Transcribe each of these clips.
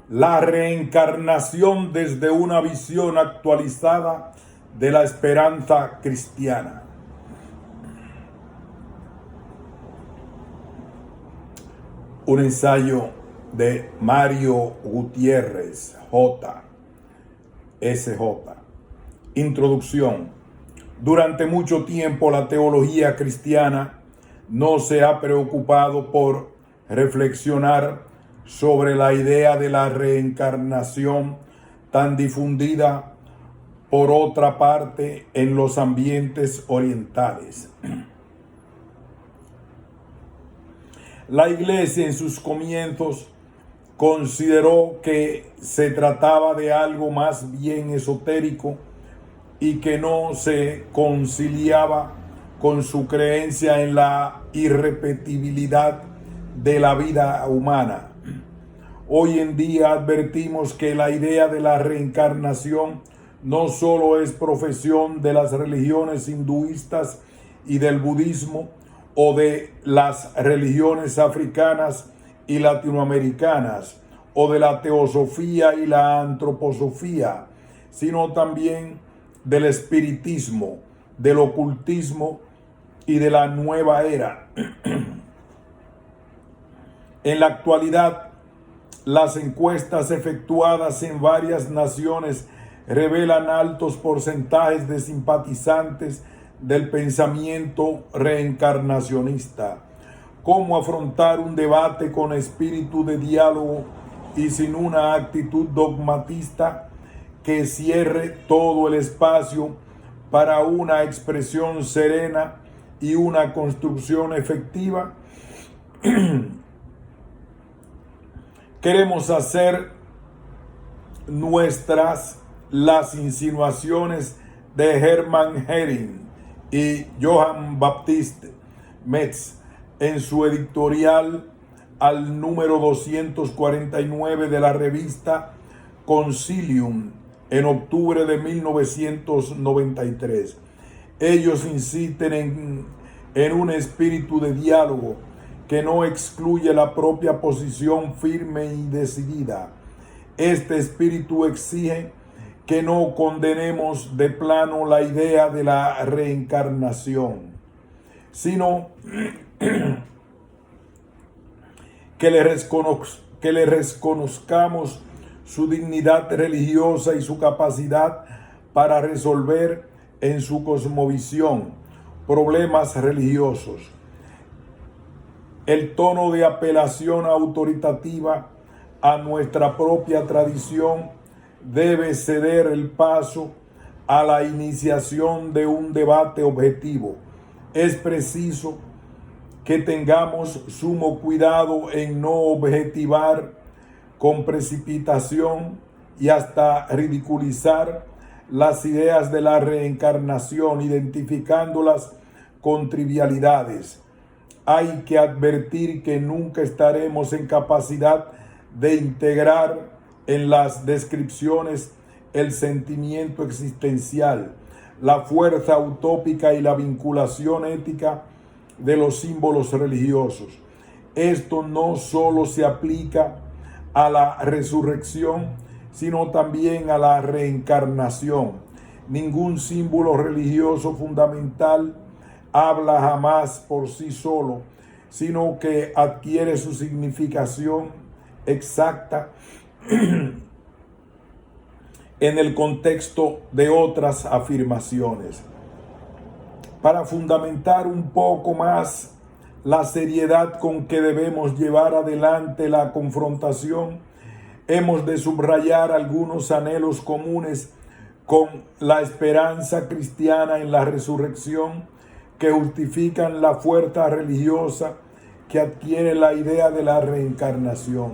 la reencarnación desde una visión actualizada de la esperanza cristiana. Un ensayo de Mario Gutiérrez, J.S.J. Introducción. Durante mucho tiempo la teología cristiana no se ha preocupado por reflexionar sobre la idea de la reencarnación tan difundida por otra parte en los ambientes orientales. La Iglesia en sus comienzos consideró que se trataba de algo más bien esotérico y que no se conciliaba con su creencia en la irrepetibilidad de la vida humana. Hoy en día advertimos que la idea de la reencarnación no solo es profesión de las religiones hinduistas y del budismo o de las religiones africanas y latinoamericanas o de la teosofía y la antroposofía, sino también del espiritismo, del ocultismo y de la nueva era. En la actualidad, las encuestas efectuadas en varias naciones revelan altos porcentajes de simpatizantes del pensamiento reencarnacionista. ¿Cómo afrontar un debate con espíritu de diálogo y sin una actitud dogmatista que cierre todo el espacio para una expresión serena y una construcción efectiva? Queremos hacer nuestras las insinuaciones de Hermann Göring y Johann Baptist Metz en su editorial al número 249 de la revista Concilium en octubre de 1993. Ellos insisten en un espíritu de diálogo que no excluye la propia posición firme y decidida. Este espíritu exige que no condenemos de plano la idea de la reencarnación, sino que le reconozcamos su dignidad religiosa y su capacidad para resolver en su cosmovisión problemas religiosos. El tono de apelación autoritativa a nuestra propia tradición debe ceder el paso a la iniciación de un debate objetivo. Es preciso que tengamos sumo cuidado en no objetivar con precipitación y hasta ridiculizar las ideas de la reencarnación, identificándolas con trivialidades. Hay que advertir que nunca estaremos en capacidad de integrar en las descripciones el sentimiento existencial, la fuerza utópica y la vinculación ética de los símbolos religiosos. Esto no solo se aplica a la resurrección, sino también a la reencarnación. Ningún símbolo religioso fundamental habla jamás por sí solo, sino que adquiere su significación exacta en el contexto de otras afirmaciones. Para fundamentar un poco más la seriedad con que debemos llevar adelante la confrontación, hemos de subrayar algunos anhelos comunes con la esperanza cristiana en la resurrección que justifican la fuerza religiosa que adquiere la idea de la reencarnación.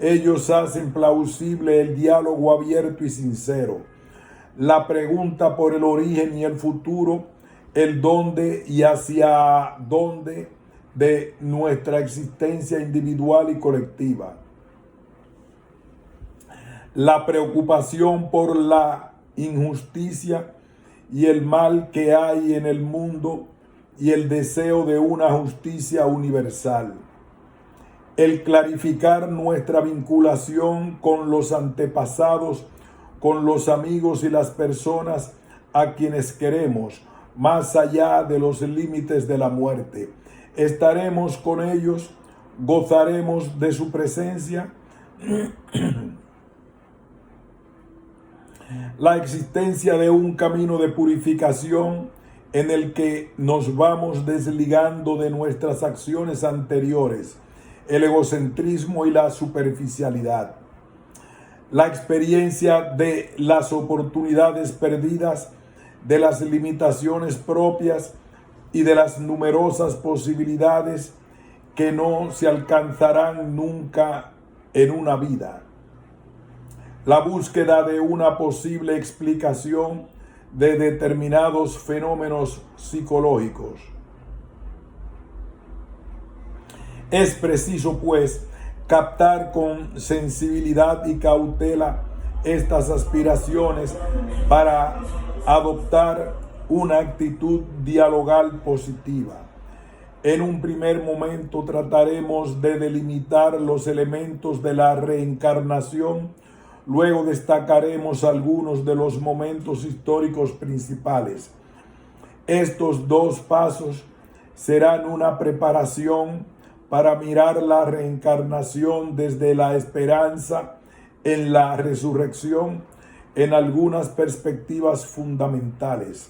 Ellos hacen plausible el diálogo abierto y sincero, la pregunta por el origen y el futuro, el dónde y hacia dónde de nuestra existencia individual y colectiva, la preocupación por la injusticia y el mal que hay en el mundo y el deseo de una justicia universal. el clarificar nuestra vinculación con los antepasados, con los amigos y las personas a quienes queremos, más allá de los límites de la muerte. Estaremos con ellos, gozaremos de su presencia. La existencia de un camino de purificación en el que nos vamos desligando de nuestras acciones anteriores, el egocentrismo y la superficialidad. La experiencia de las oportunidades perdidas, de las limitaciones propias y de las numerosas posibilidades que no se alcanzarán nunca en una vida. La búsqueda de una posible explicación de determinados fenómenos psicológicos. Es preciso, pues, captar con sensibilidad y cautela estas aspiraciones para adoptar una actitud dialogal positiva. En un primer momento trataremos de delimitar los elementos de la reencarnación, luego destacaremos algunos de los momentos históricos principales. Estos dos pasos serán una preparación para mirar la reencarnación desde la esperanza en la resurrección en algunas perspectivas fundamentales.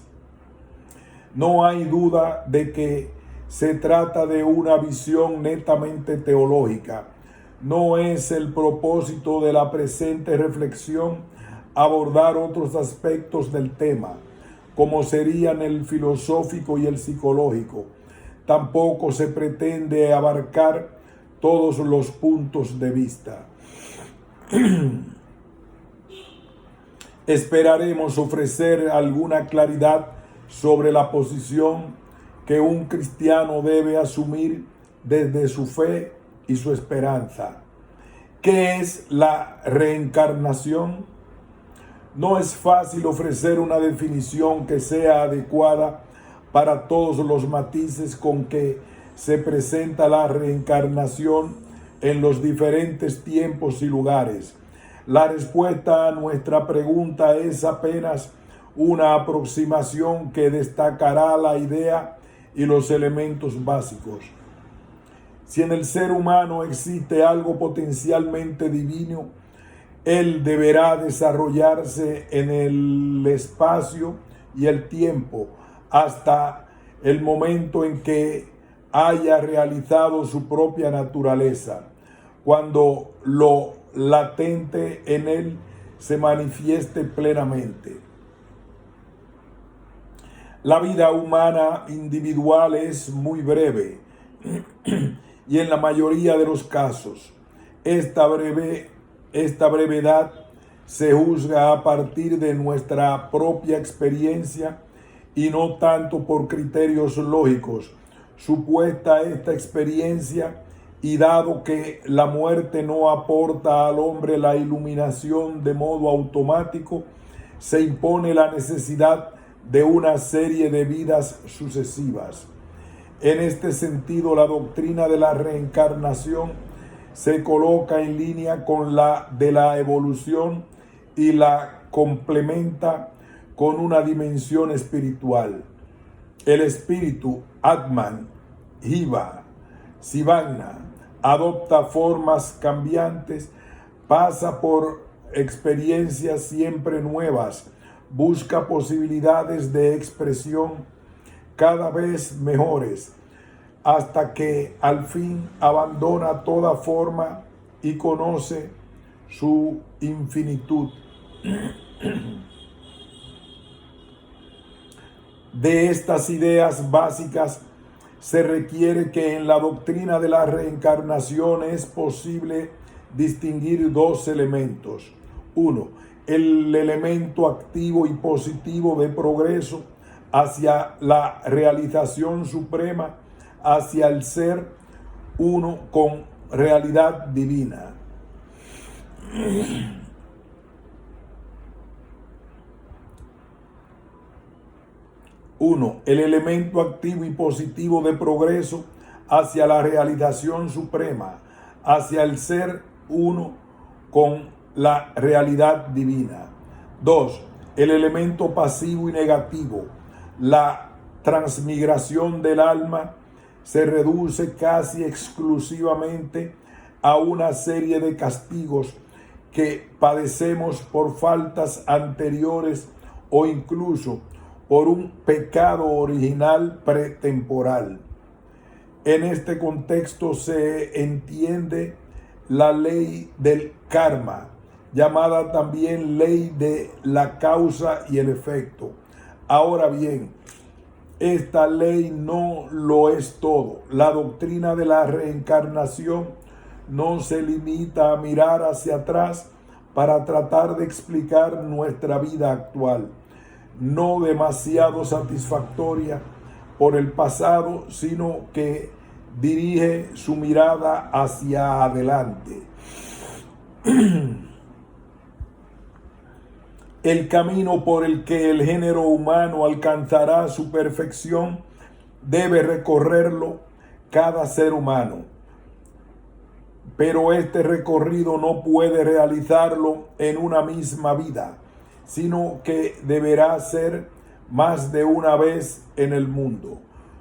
No hay duda de que se trata de una visión netamente teológica. No es el propósito de la presente reflexión abordar otros aspectos del tema, como serían el filosófico y el psicológico. Tampoco se pretende abarcar todos los puntos de vista. Esperaremos ofrecer alguna claridad sobre la posición que un cristiano debe asumir desde su fe y su esperanza. ¿Qué es la reencarnación? No es fácil ofrecer una definición que sea adecuada para todos los matices con que se presenta la reencarnación en los diferentes tiempos y lugares. La respuesta a nuestra pregunta es apenas una aproximación que destacará la idea y los elementos básicos. Si en el ser humano existe algo potencialmente divino, él deberá desarrollarse en el espacio y el tiempo hasta el momento en que haya realizado su propia naturaleza, cuando lo latente en él se manifieste plenamente. La vida humana individual es muy breve y en la mayoría de los casos esta brevedad se juzga a partir de nuestra propia experiencia y no tanto por criterios lógicos. Supuesta esta experiencia y dado que la muerte no aporta al hombre la iluminación de modo automático, se impone la necesidad de una serie de vidas sucesivas. En este sentido, la doctrina de la reencarnación se coloca en línea con la de la evolución y la complementa con una dimensión espiritual. El espíritu, Atman, Jiva, Sivagna, adopta formas cambiantes, pasa por experiencias siempre nuevas, busca posibilidades de expresión cada vez mejores, hasta que al fin abandona toda forma y conoce su infinitud. De estas ideas básicas se requiere que en la doctrina de la reencarnación es posible distinguir dos elementos. Uno, el elemento activo y positivo de progreso hacia la realización suprema, hacia el ser uno con realidad divina. Uno, el elemento activo y positivo de progreso hacia la realización suprema, hacia el ser uno con la realidad divina. 2. El elemento pasivo y negativo. La transmigración del alma se reduce casi exclusivamente a una serie de castigos que padecemos por faltas anteriores o incluso por un pecado original pretemporal. En este contexto se entiende la ley del karma, llamada también ley de la causa y el efecto. Ahora bien, esta ley no lo es todo. La doctrina de la reencarnación no se limita a mirar hacia atrás para tratar de explicar nuestra vida actual, no demasiado satisfactoria por el pasado, sino que dirige su mirada hacia adelante. El camino por el que el género humano alcanzará su perfección debe recorrerlo cada ser humano. Pero este recorrido no puede realizarlo en una misma vida, sino que deberá ser más de una vez en el mundo.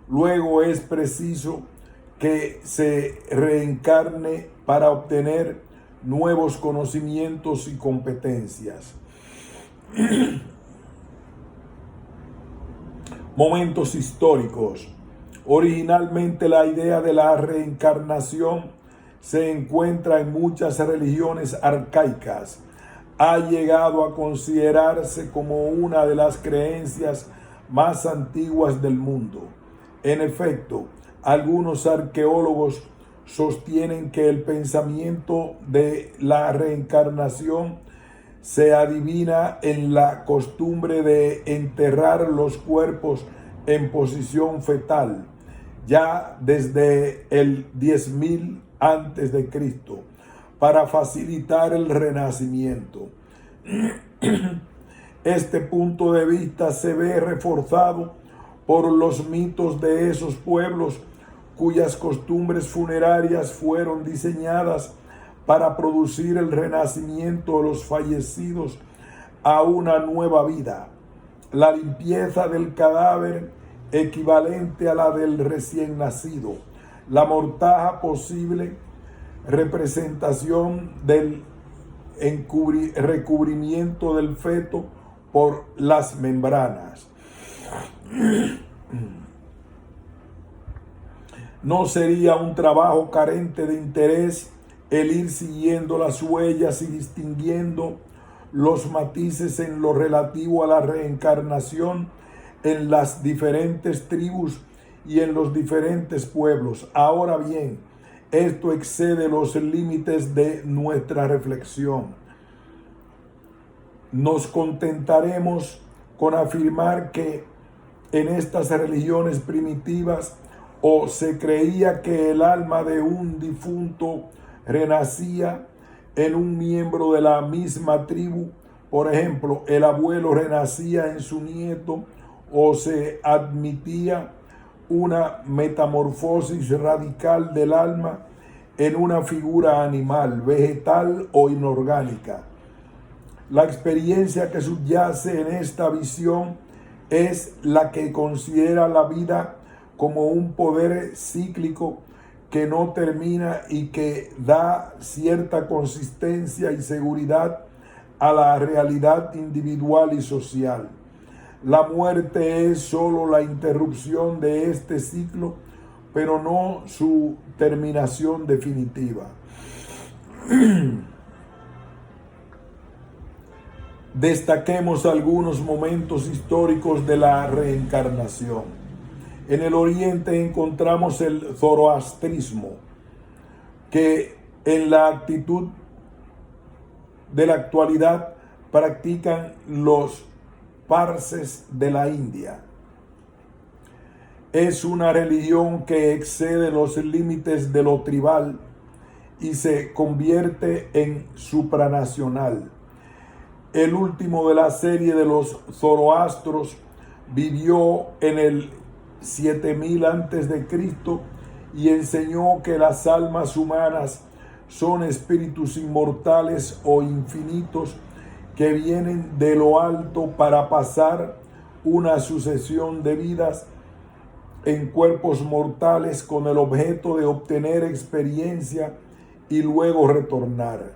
Luego es preciso que se reencarne para obtener nuevos conocimientos y competencias. Momentos históricos. Originalmente la idea de la reencarnación se encuentra en muchas religiones arcaicas. Ha llegado a considerarse como una de las creencias más antiguas del mundo. En efecto, algunos arqueólogos sostienen que el pensamiento de la reencarnación se adivina en la costumbre de enterrar los cuerpos en posición fetal, ya desde el 10.000 antes de Cristo, para facilitar el renacimiento. Este punto de vista se ve reforzado por los mitos de esos pueblos cuyas costumbres funerarias fueron diseñadas para producir el renacimiento de los fallecidos a una nueva vida. La limpieza del cadáver equivalente a la del recién nacido. La mortaja posible representación del recubrimiento del feto por las membranas. No sería un trabajo carente de interés el ir siguiendo las huellas y distinguiendo los matices en lo relativo a la reencarnación en las diferentes tribus y en los diferentes pueblos. Ahora bien, esto excede los límites de nuestra reflexión. Nos contentaremos con afirmar que en estas religiones primitivas o se creía que el alma de un difunto renacía en un miembro de la misma tribu. Por ejemplo, el abuelo renacía en su nieto, o se admitía una metamorfosis radical del alma en una figura animal, vegetal o inorgánica. La experiencia que subyace en esta visión es la que considera la vida como un poder cíclico que no termina y que da cierta consistencia y seguridad a la realidad individual y social. La muerte es solo la interrupción de este ciclo, pero no su terminación definitiva. Destaquemos algunos momentos históricos de la reencarnación. En el Oriente encontramos el zoroastrismo, que en la actitud de la actualidad practican los parses de la India. Es una religión que excede los límites de lo tribal y se convierte en supranacional. El último de la serie de los zoroastros vivió en el 7000 antes de Cristo y enseñó que las almas humanas son espíritus inmortales o infinitos que vienen de lo alto para pasar una sucesión de vidas en cuerpos mortales con el objeto de obtener experiencia y luego retornar.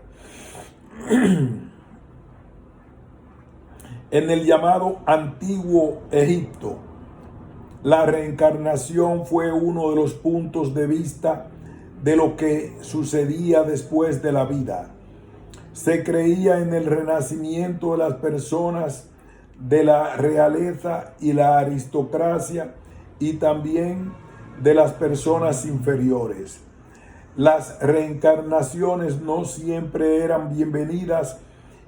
En el llamado Antiguo Egipto, la reencarnación fue uno de los puntos de vista de lo que sucedía después de la vida. Se creía en el renacimiento de las personas de la realeza y la aristocracia y también de las personas inferiores. Las reencarnaciones no siempre eran bienvenidas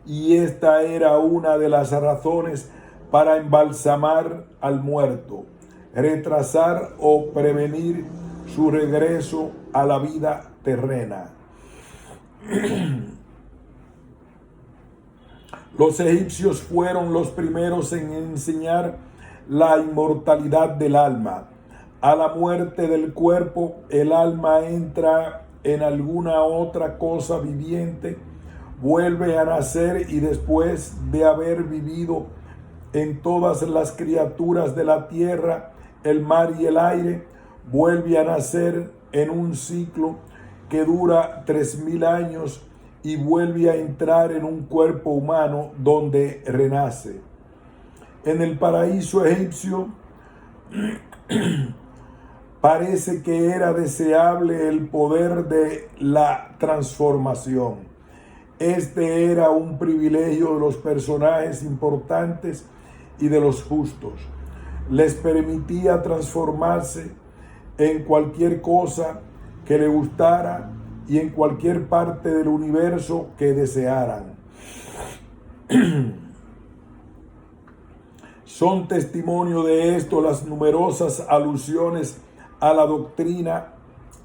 y esta era una de las razones para embalsamar al muerto, retrasar o prevenir su regreso a la vida terrena. Los egipcios fueron los primeros en enseñar la inmortalidad del alma. A la muerte del cuerpo, el alma entra en alguna otra cosa viviente, vuelve a nacer y después de haber vivido en todas las criaturas de la tierra, el mar y el aire, vuelve a nacer en un ciclo que dura 3000 años y vuelve a entrar en un cuerpo humano donde renace. En el paraíso egipcio parece que era deseable el poder de la transformación. Este era un privilegio de los personajes importantes y de los justos. Les permitía transformarse en cualquier cosa que le gustara y en cualquier parte del universo que desearan. Son testimonio de esto las numerosas alusiones a la doctrina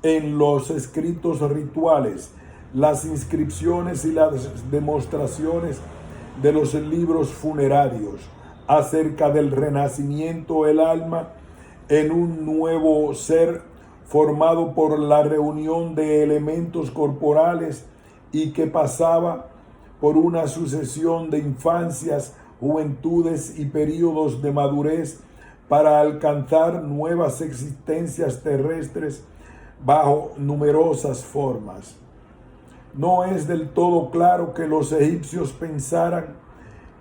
en los escritos rituales, las inscripciones y las demostraciones de los libros funerarios acerca del renacimiento del alma en un nuevo ser formado por la reunión de elementos corporales y que pasaba por una sucesión de infancias, juventudes y períodos de madurez para alcanzar nuevas existencias terrestres bajo numerosas formas. No es del todo claro que los egipcios pensaran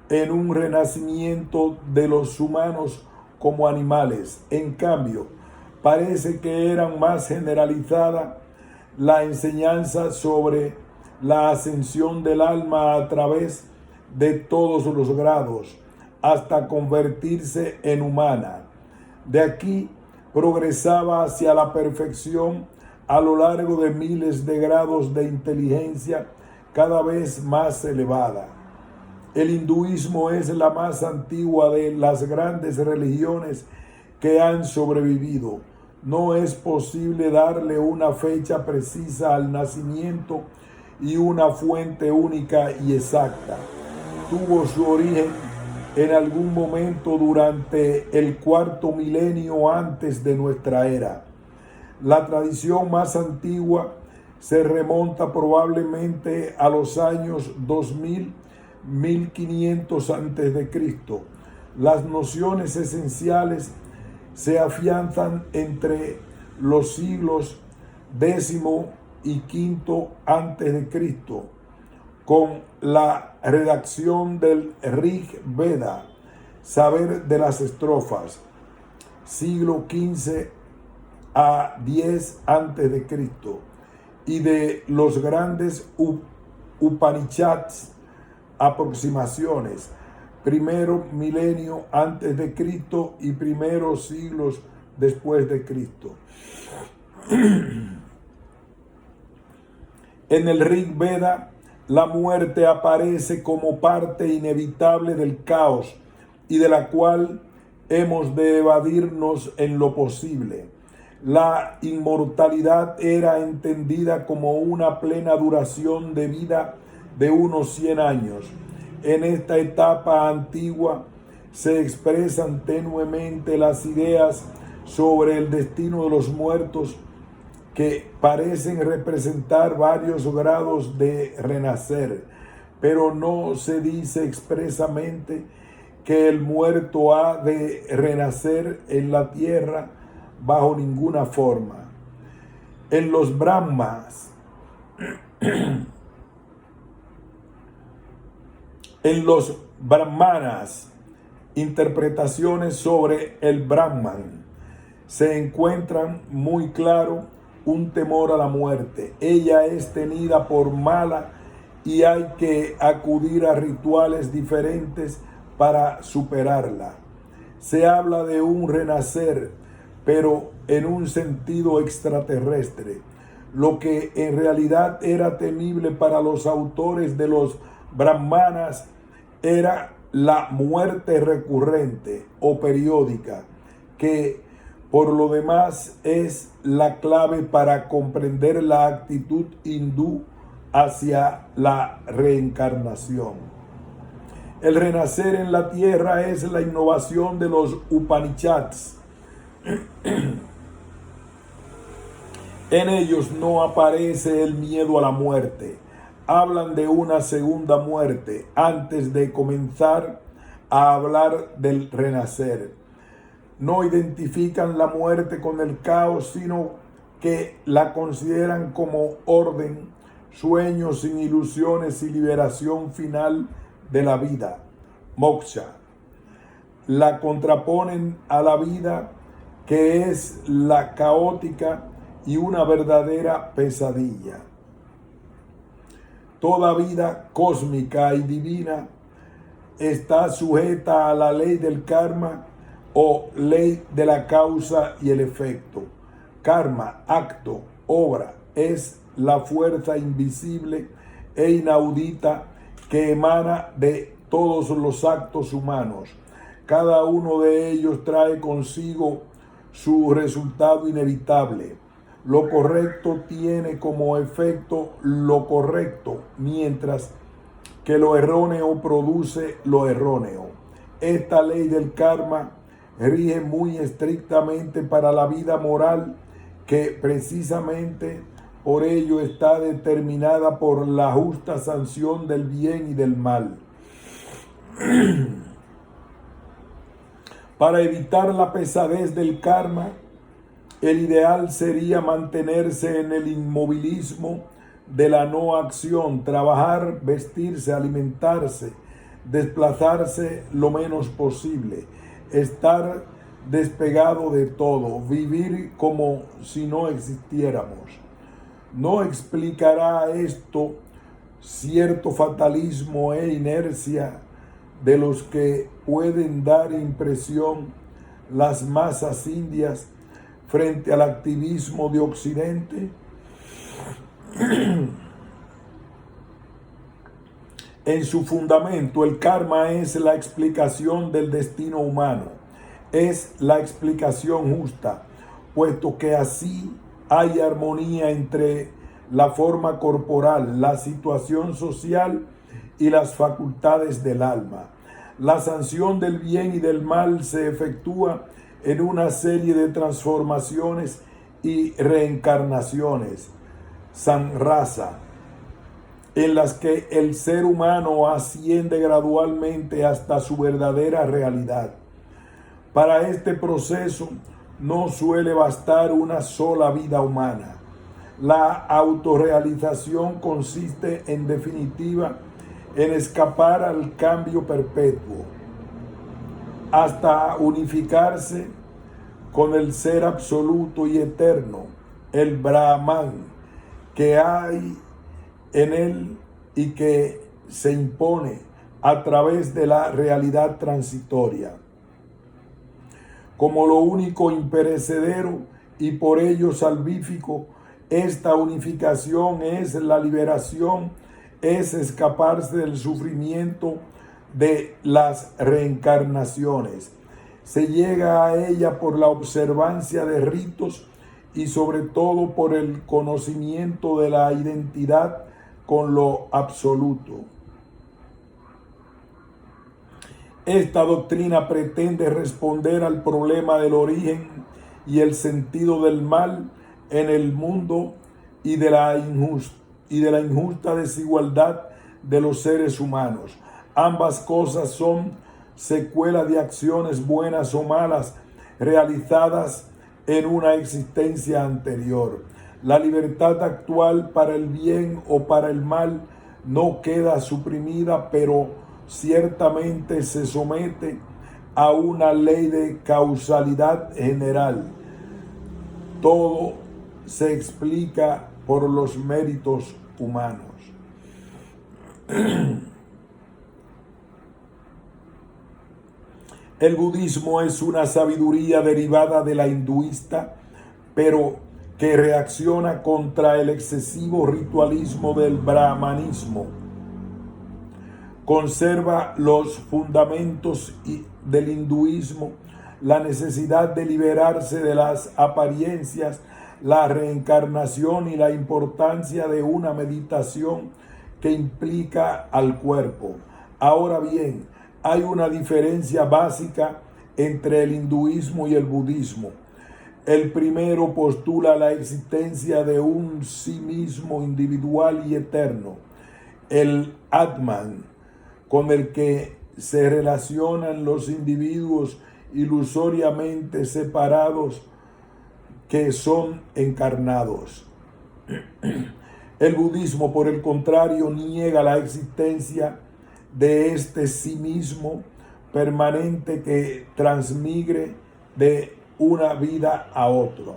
en un renacimiento de los humanos como animales. En cambio, parece que era más generalizada la enseñanza sobre la ascensión del alma a través de todos los grados, hasta convertirse en humana. De aquí progresaba hacia la perfección a lo largo de miles de grados de inteligencia cada vez más elevada. El hinduismo es la más antigua de las grandes religiones que han sobrevivido. No es posible darle una fecha precisa al nacimiento y una fuente única y exacta. Tuvo su origen en algún momento durante el 4.º milenio antes de nuestra era. La tradición más antigua se remonta probablemente a los años 2000, 1500 antes de Cristo. Las nociones esenciales se afianzan entre los siglos X y V antes de Cristo, con la redacción del Rig Veda, saber de las estrofas, siglo XV a X antes de Cristo, y de los grandes Upanishads, aproximaciones, primero milenio antes de Cristo y primeros siglos después de Cristo. En el Rig Veda, la muerte aparece como parte inevitable del caos y de la cual hemos de evadirnos en lo posible. La inmortalidad era entendida como una plena duración de vida de unos 100 años. En esta etapa antigua se expresan tenuemente las ideas sobre el destino de los muertos que parecen representar varios grados de renacer, pero no se dice expresamente que el muerto ha de renacer en la tierra bajo ninguna forma. En los brahmanas, interpretaciones sobre el Brahman, se encuentran muy claro un temor a la muerte. Ella es tenida por mala y hay que acudir a rituales diferentes para superarla. Se habla de un renacer, pero en un sentido extraterrestre, lo que en realidad era temible para los autores de los brahmanas era la muerte recurrente o periódica, que por lo demás es la clave para comprender la actitud hindú hacia la reencarnación. El renacer en la tierra es la innovación de los Upanishads. En ellos no aparece el miedo a la muerte. Hablan de una segunda muerte antes de comenzar a hablar del renacer. No identifican la muerte con el caos, sino que la consideran como orden, sueño sin ilusiones y liberación final de la vida, moksha. La contraponen a la vida, que es la caótica y una verdadera pesadilla. Toda vida cósmica y divina está sujeta a la ley del karma o ley de la causa y el efecto. Karma, acto, obra, es la fuerza invisible e inaudita que emana de todos los actos humanos. Cada uno de ellos trae consigo su resultado inevitable. Lo correcto tiene como efecto lo correcto, mientras que lo erróneo produce lo erróneo. Esta ley del karma rige muy estrictamente para la vida moral, que precisamente por ello está determinada por la justa sanción del bien y del mal. Para evitar la pesadez del karma, el ideal sería mantenerse en el inmovilismo de la no acción, trabajar, vestirse, alimentarse, desplazarse lo menos posible, estar despegado de todo, vivir como si no existiéramos. ¿No explicará esto cierto fatalismo e inercia de los que pueden dar impresión las masas indias frente al activismo de Occidente? En su fundamento, el karma es la explicación del destino humano, es la explicación justa, puesto que así hay armonía entre la forma corporal, la situación social y las facultades del alma. La sanción del bien y del mal se efectúa en una serie de transformaciones y reencarnaciones, samrasa, en las que el ser humano asciende gradualmente hasta su verdadera realidad. Para este proceso no suele bastar una sola vida humana. La autorrealización consiste, en definitiva, en escapar al cambio perpetuo, hasta unificarse con el ser absoluto y eterno, el Brahman, que hay en él y que se impone a través de la realidad transitoria. Como lo único imperecedero y por ello salvífico, esta unificación es la liberación, es escaparse del sufrimiento de las reencarnaciones. Se llega a ella por la observancia de ritos y sobre todo por el conocimiento de la identidad con lo absoluto. Esta doctrina pretende responder al problema del origen y el sentido del mal en el mundo y de la injusta desigualdad de los seres humanos. Ambas cosas son secuela de acciones buenas o malas realizadas en una existencia anterior. La libertad actual para el bien o para el mal no queda suprimida, pero ciertamente se somete a una ley de causalidad general. Todo se explica por los méritos humanos. El budismo es una sabiduría derivada de la hinduista, pero que reacciona contra el excesivo ritualismo del brahmanismo. Conserva los fundamentos del hinduismo, la necesidad de liberarse de las apariencias, la reencarnación y la importancia de una meditación que implica al cuerpo. Ahora bien, hay una diferencia básica entre el hinduismo y el budismo. El primero postula la existencia de un sí mismo individual y eterno, el Atman, con el que se relacionan los individuos ilusoriamente separados que son encarnados. El budismo, por el contrario, niega la existencia de este sí mismo permanente que transmigre de una vida a otra.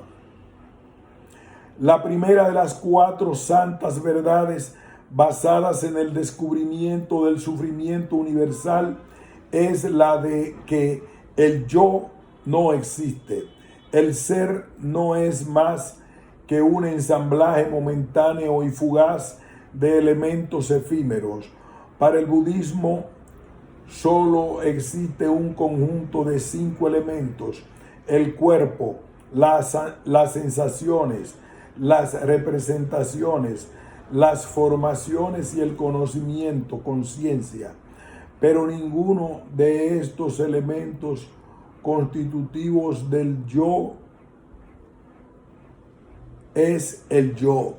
La primera de las 4 santas verdades basadas en el descubrimiento del sufrimiento universal es la de que el yo no existe. El ser no es más que un ensamblaje momentáneo y fugaz de elementos efímeros. Para el budismo solo existe un conjunto de 5 elementos: el cuerpo, las sensaciones, las representaciones, las formaciones y el conocimiento, conciencia. Pero ninguno de estos elementos constitutivos del yo es el yo.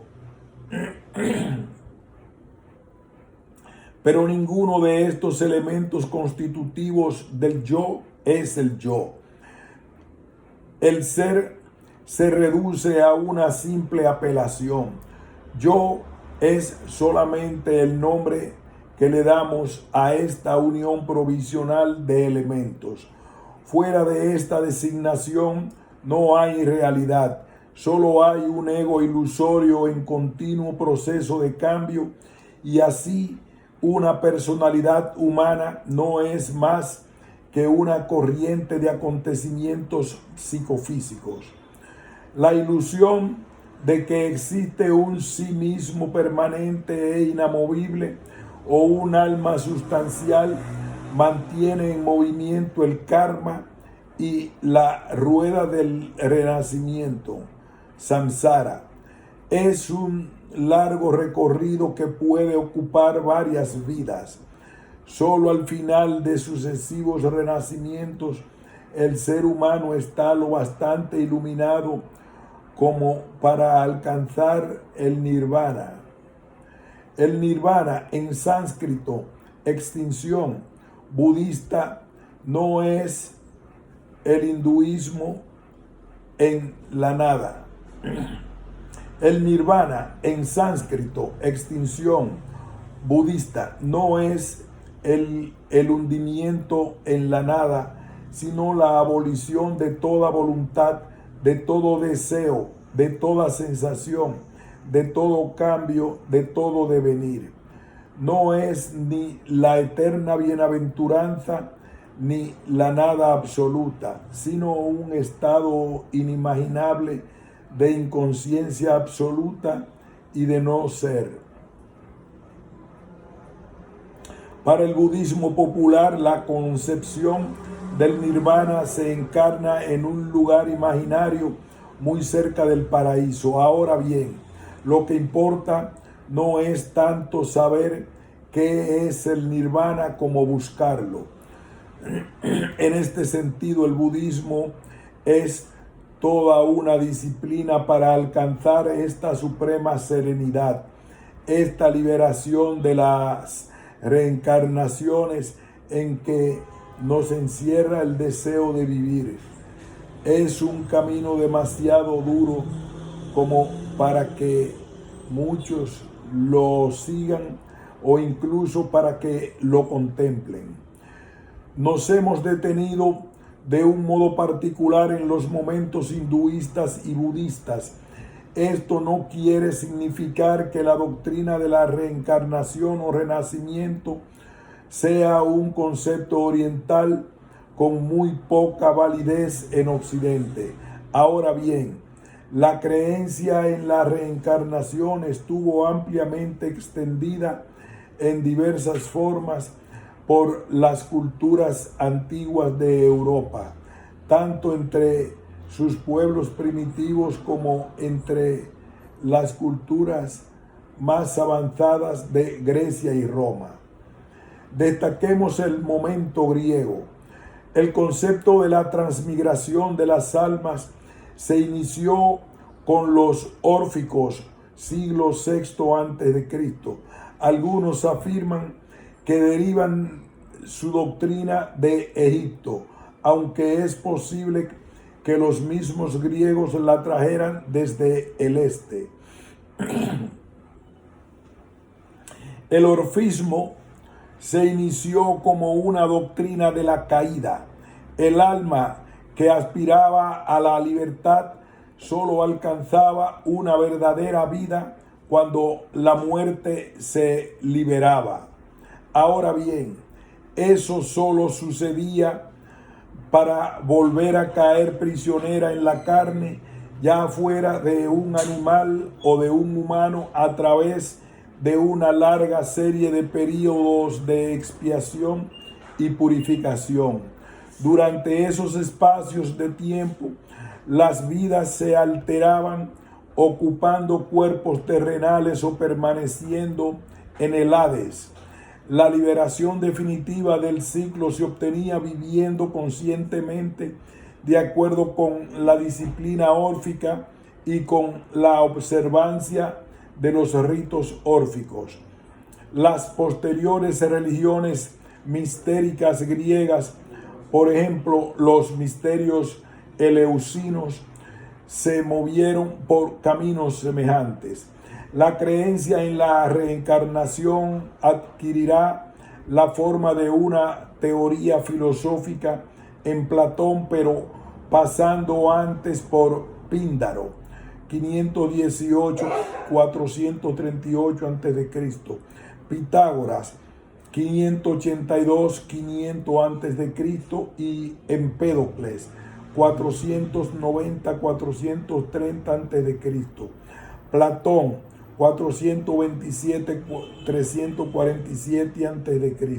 Pero ninguno de estos elementos constitutivos del yo es el yo. El ser se reduce a una simple apelación. Yo es solamente el nombre que le damos a esta unión provisional de elementos. Fuera de esta designación no hay realidad, solo hay un ego ilusorio en continuo proceso de cambio, y así una personalidad humana no es más que una corriente de acontecimientos psicofísicos. La ilusión de que existe un sí mismo permanente e inamovible o un alma sustancial mantiene en movimiento el karma y la rueda del renacimiento, samsara. Es un largo recorrido que puede ocupar varias vidas. Solo al final de sucesivos renacimientos el ser humano está lo bastante iluminado como para alcanzar el nirvana. El nirvana, en sánscrito, extinción, budista, no es el hinduismo en la nada. El nirvana, en sánscrito, extinción, budista, no es el hundimiento en la nada, sino la abolición de toda voluntad, de todo deseo, de toda sensación, de todo cambio, de todo devenir. No es ni la eterna bienaventuranza ni la nada absoluta, sino un estado inimaginable de inconsciencia absoluta y de no ser. Para el budismo popular, la concepción del nirvana se encarna en un lugar imaginario muy cerca del paraíso. Ahora bien, lo que importa no es tanto saber qué es el nirvana como buscarlo. En este sentido, el budismo es toda una disciplina para alcanzar esta suprema serenidad, esta liberación de las reencarnaciones en que nos encierra el deseo de vivir. Es un camino demasiado duro como para que muchos lo sigan o incluso para que lo contemplen. Nos hemos detenido de un modo particular en los momentos hinduistas y budistas. Esto no quiere significar que la doctrina de la reencarnación o renacimiento sea un concepto oriental con muy poca validez en Occidente. Ahora bien, la creencia en la reencarnación estuvo ampliamente extendida en diversas formas por las culturas antiguas de Europa, tanto entre sus pueblos primitivos como entre las culturas más avanzadas de Grecia y Roma. Destaquemos el momento griego. El concepto de la transmigración de las almas se inició con los órficos, siglo VI a.C. Algunos afirman que derivan su doctrina de Egipto, aunque es posible que los mismos griegos la trajeran desde el este. El orfismo se inició como una doctrina de la caída. El alma que aspiraba a la libertad solo alcanzaba una verdadera vida cuando la muerte se liberaba. Ahora bien, eso solo sucedía para volver a caer prisionera en la carne, ya fuera de un animal o de un humano, a través de una larga serie de periodos de expiación y purificación. Durante esos espacios de tiempo, las vidas se alteraban, ocupando cuerpos terrenales o permaneciendo en el Hades. La liberación definitiva del ciclo se obtenía viviendo conscientemente de acuerdo con la disciplina órfica y con la observancia de los ritos órficos. Las posteriores religiones mistéricas griegas, por ejemplo, los misterios eleusinos, se movieron por caminos semejantes. La creencia en la reencarnación adquirirá la forma de una teoría filosófica en Platón, pero pasando antes por Píndaro, 518-438 a.C., Pitágoras, 582-500 a.C. y Empédocles, 490-430 a.C. Platón, 427-347 a.C.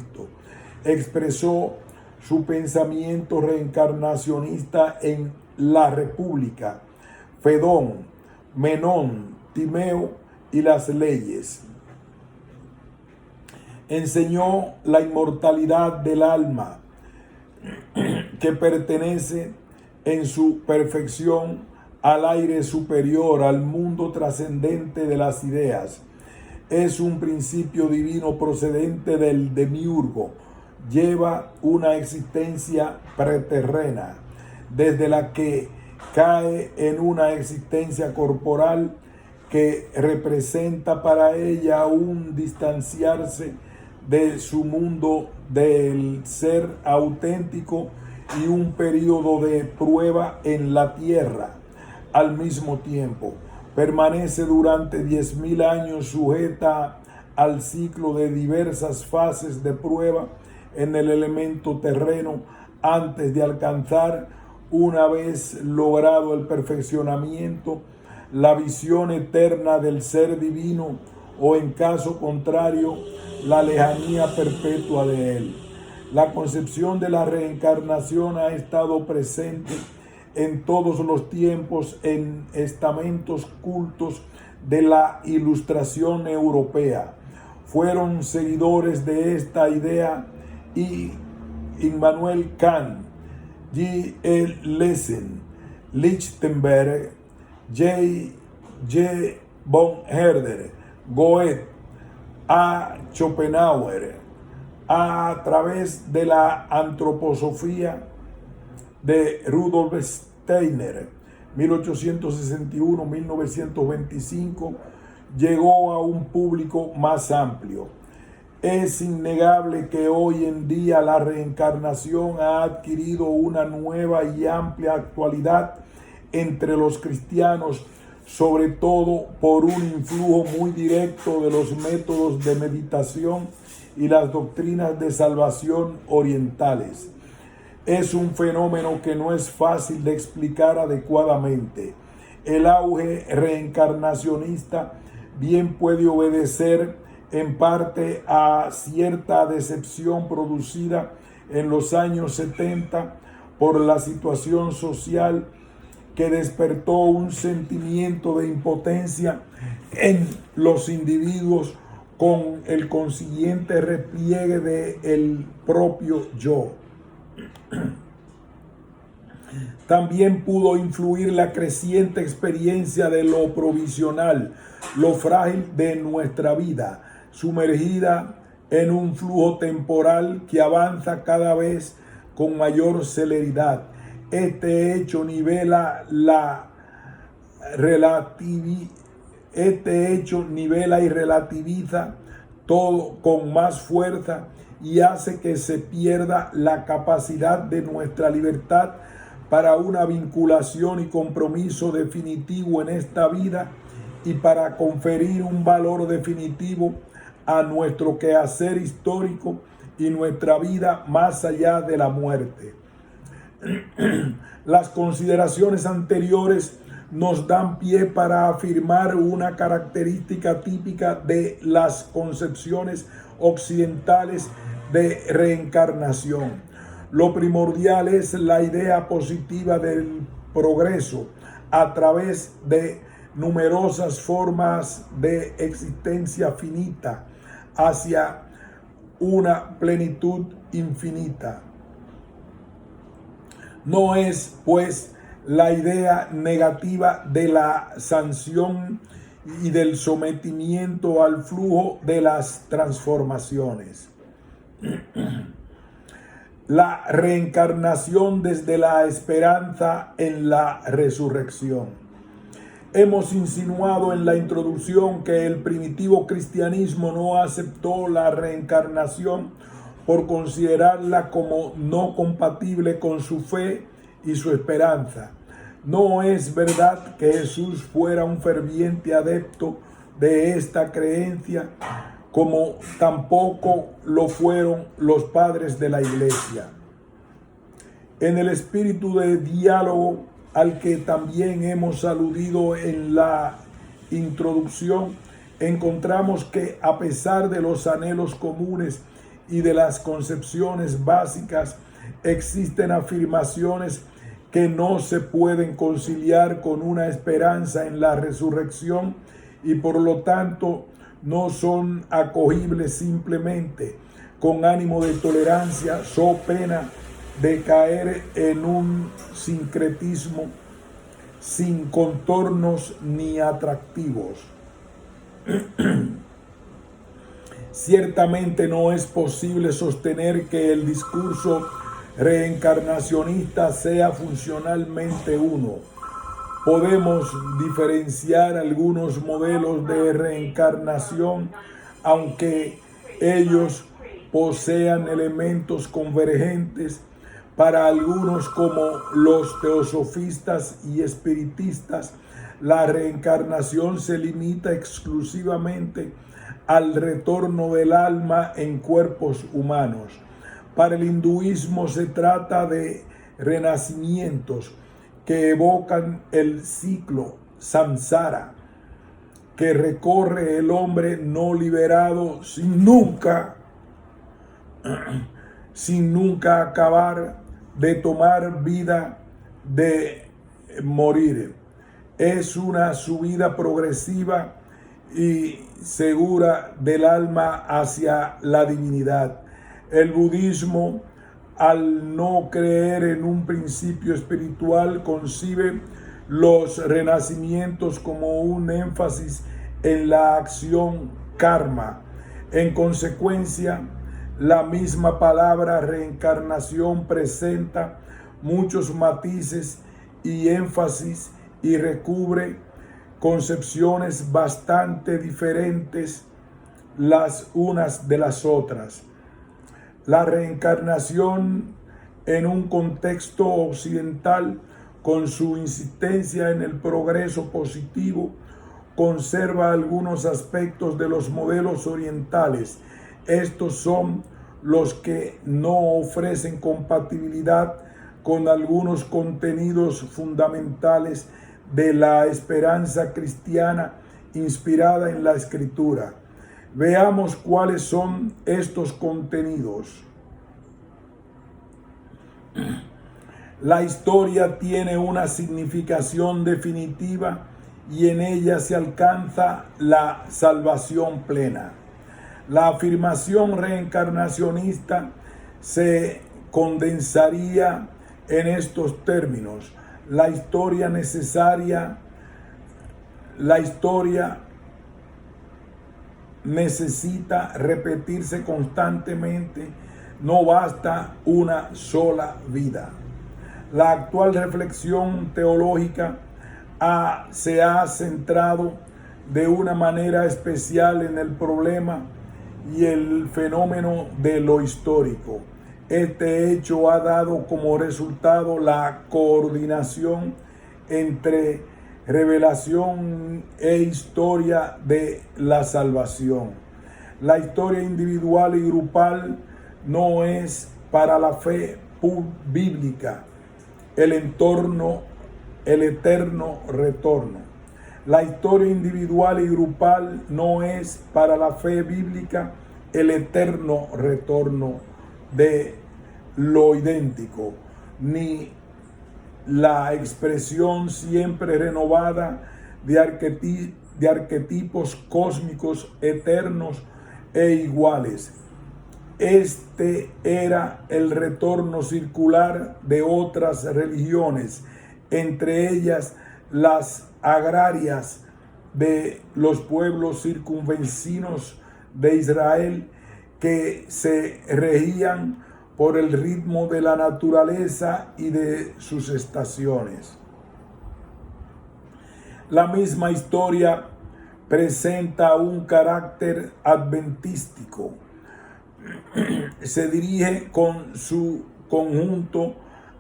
Expresó su pensamiento reencarnacionista en La República, Fedón, Menón, Timeo y las leyes. Enseñó la inmortalidad del alma, que pertenece en su perfección al aire superior, al mundo trascendente de las ideas. Es un principio divino procedente del demiurgo. Lleva una existencia preterrena, desde la que cae en una existencia corporal que representa para ella un distanciarse de su mundo del ser auténtico y un periodo de prueba en la tierra. Al mismo tiempo, permanece durante 10.000 años sujeta al ciclo de diversas fases de prueba en el elemento terreno antes de alcanzar, una vez logrado el perfeccionamiento, la visión eterna del ser divino, o en caso contrario, la lejanía perpetua de él. La concepción de la reencarnación ha estado presente en todos los tiempos en estamentos cultos de la Ilustración europea. Fueron seguidores de esta idea y Immanuel Kant, G. L. Lessing, Lichtenberg, J. von Herder, Goethe, a Schopenhauer, a través de la antroposofía de Rudolf Steiner, 1861-1925, llegó a un público más amplio. Es innegable que hoy en día la reencarnación ha adquirido una nueva y amplia actualidad entre los cristianos, sobre todo por un influjo muy directo de los métodos de meditación y las doctrinas de salvación orientales. Es un fenómeno que no es fácil de explicar adecuadamente. El auge reencarnacionista bien puede obedecer en parte a cierta decepción producida en los años 70 por la situación social que despertó un sentimiento de impotencia en los individuos con el consiguiente repliegue del propio yo. También pudo influir la creciente experiencia de lo provisional, lo frágil de nuestra vida, sumergida en un flujo temporal que avanza cada vez con mayor celeridad. Este hecho nivela y relativiza todo con más fuerza y hace que se pierda la capacidad de nuestra libertad para una vinculación y compromiso definitivo en esta vida y para conferir un valor definitivo a nuestro quehacer histórico y nuestra vida más allá de la muerte. Las consideraciones anteriores nos dan pie para afirmar una característica típica de las concepciones occidentales de reencarnación. Lo primordial es la idea positiva del progreso a través de numerosas formas de existencia finita hacia una plenitud infinita. No es, pues, la idea negativa de la sanción y del sometimiento al flujo de las transformaciones. La reencarnación desde la esperanza en la resurrección. Hemos insinuado en la introducción que el primitivo cristianismo no aceptó la reencarnación por considerarla como no compatible con su fe y su esperanza. No es verdad que Jesús fuera un ferviente adepto de esta creencia, como tampoco lo fueron los padres de la Iglesia. En el espíritu de diálogo al que también hemos aludido en la introducción, encontramos que a pesar de los anhelos comunes y de las concepciones básicas, existen afirmaciones que no se pueden conciliar con una esperanza en la resurrección y por lo tanto no son acogibles simplemente con ánimo de tolerancia, so pena de caer en un sincretismo sin contornos ni atractivos. Ciertamente no es posible sostener que el discurso reencarnacionista sea funcionalmente uno. Podemos diferenciar algunos modelos de reencarnación, aunque ellos posean elementos convergentes. Para algunos, como los teosofistas y espiritistas, la reencarnación se limita exclusivamente al retorno del alma en cuerpos humanos. Para el hinduismo se trata de renacimientos que evocan el ciclo samsara que recorre el hombre no liberado sin nunca acabar de tomar vida, de morir. Es una subida progresiva y segura del alma hacia la divinidad. El budismo al no creer en un principio espiritual, concibe los renacimientos como un énfasis en la acción karma. En consecuencia, la misma palabra reencarnación presenta muchos matices y énfasis y recubre concepciones bastante diferentes las unas de las otras. La reencarnación en un contexto occidental, con su insistencia en el progreso positivo, conserva algunos aspectos de los modelos orientales. Estos son los que no ofrecen compatibilidad con algunos contenidos fundamentales de la esperanza cristiana inspirada en la Escritura. Veamos cuáles son estos contenidos. La historia tiene una significación definitiva y en ella se alcanza la salvación plena. La afirmación reencarnacionista se condensaría en estos términos: la historia necesita repetirse constantemente, no basta una sola vida. La actual reflexión teológica se ha centrado de una manera especial en el problema y el fenómeno de lo histórico. Este hecho ha dado como resultado la coordinación entre revelación e historia de la salvación. La historia individual y grupal no es para la fe bíblica el eterno retorno. La historia individual y grupal no es para la fe bíblica el eterno retorno de lo idéntico, ni la expresión siempre renovada de arquetipos cósmicos eternos e iguales. Este era el retorno circular de otras religiones, entre ellas las agrarias de los pueblos circunvecinos de Israel, que se regían por el ritmo de la naturaleza y de sus estaciones. La misma historia presenta un carácter adventístico. Se dirige con su conjunto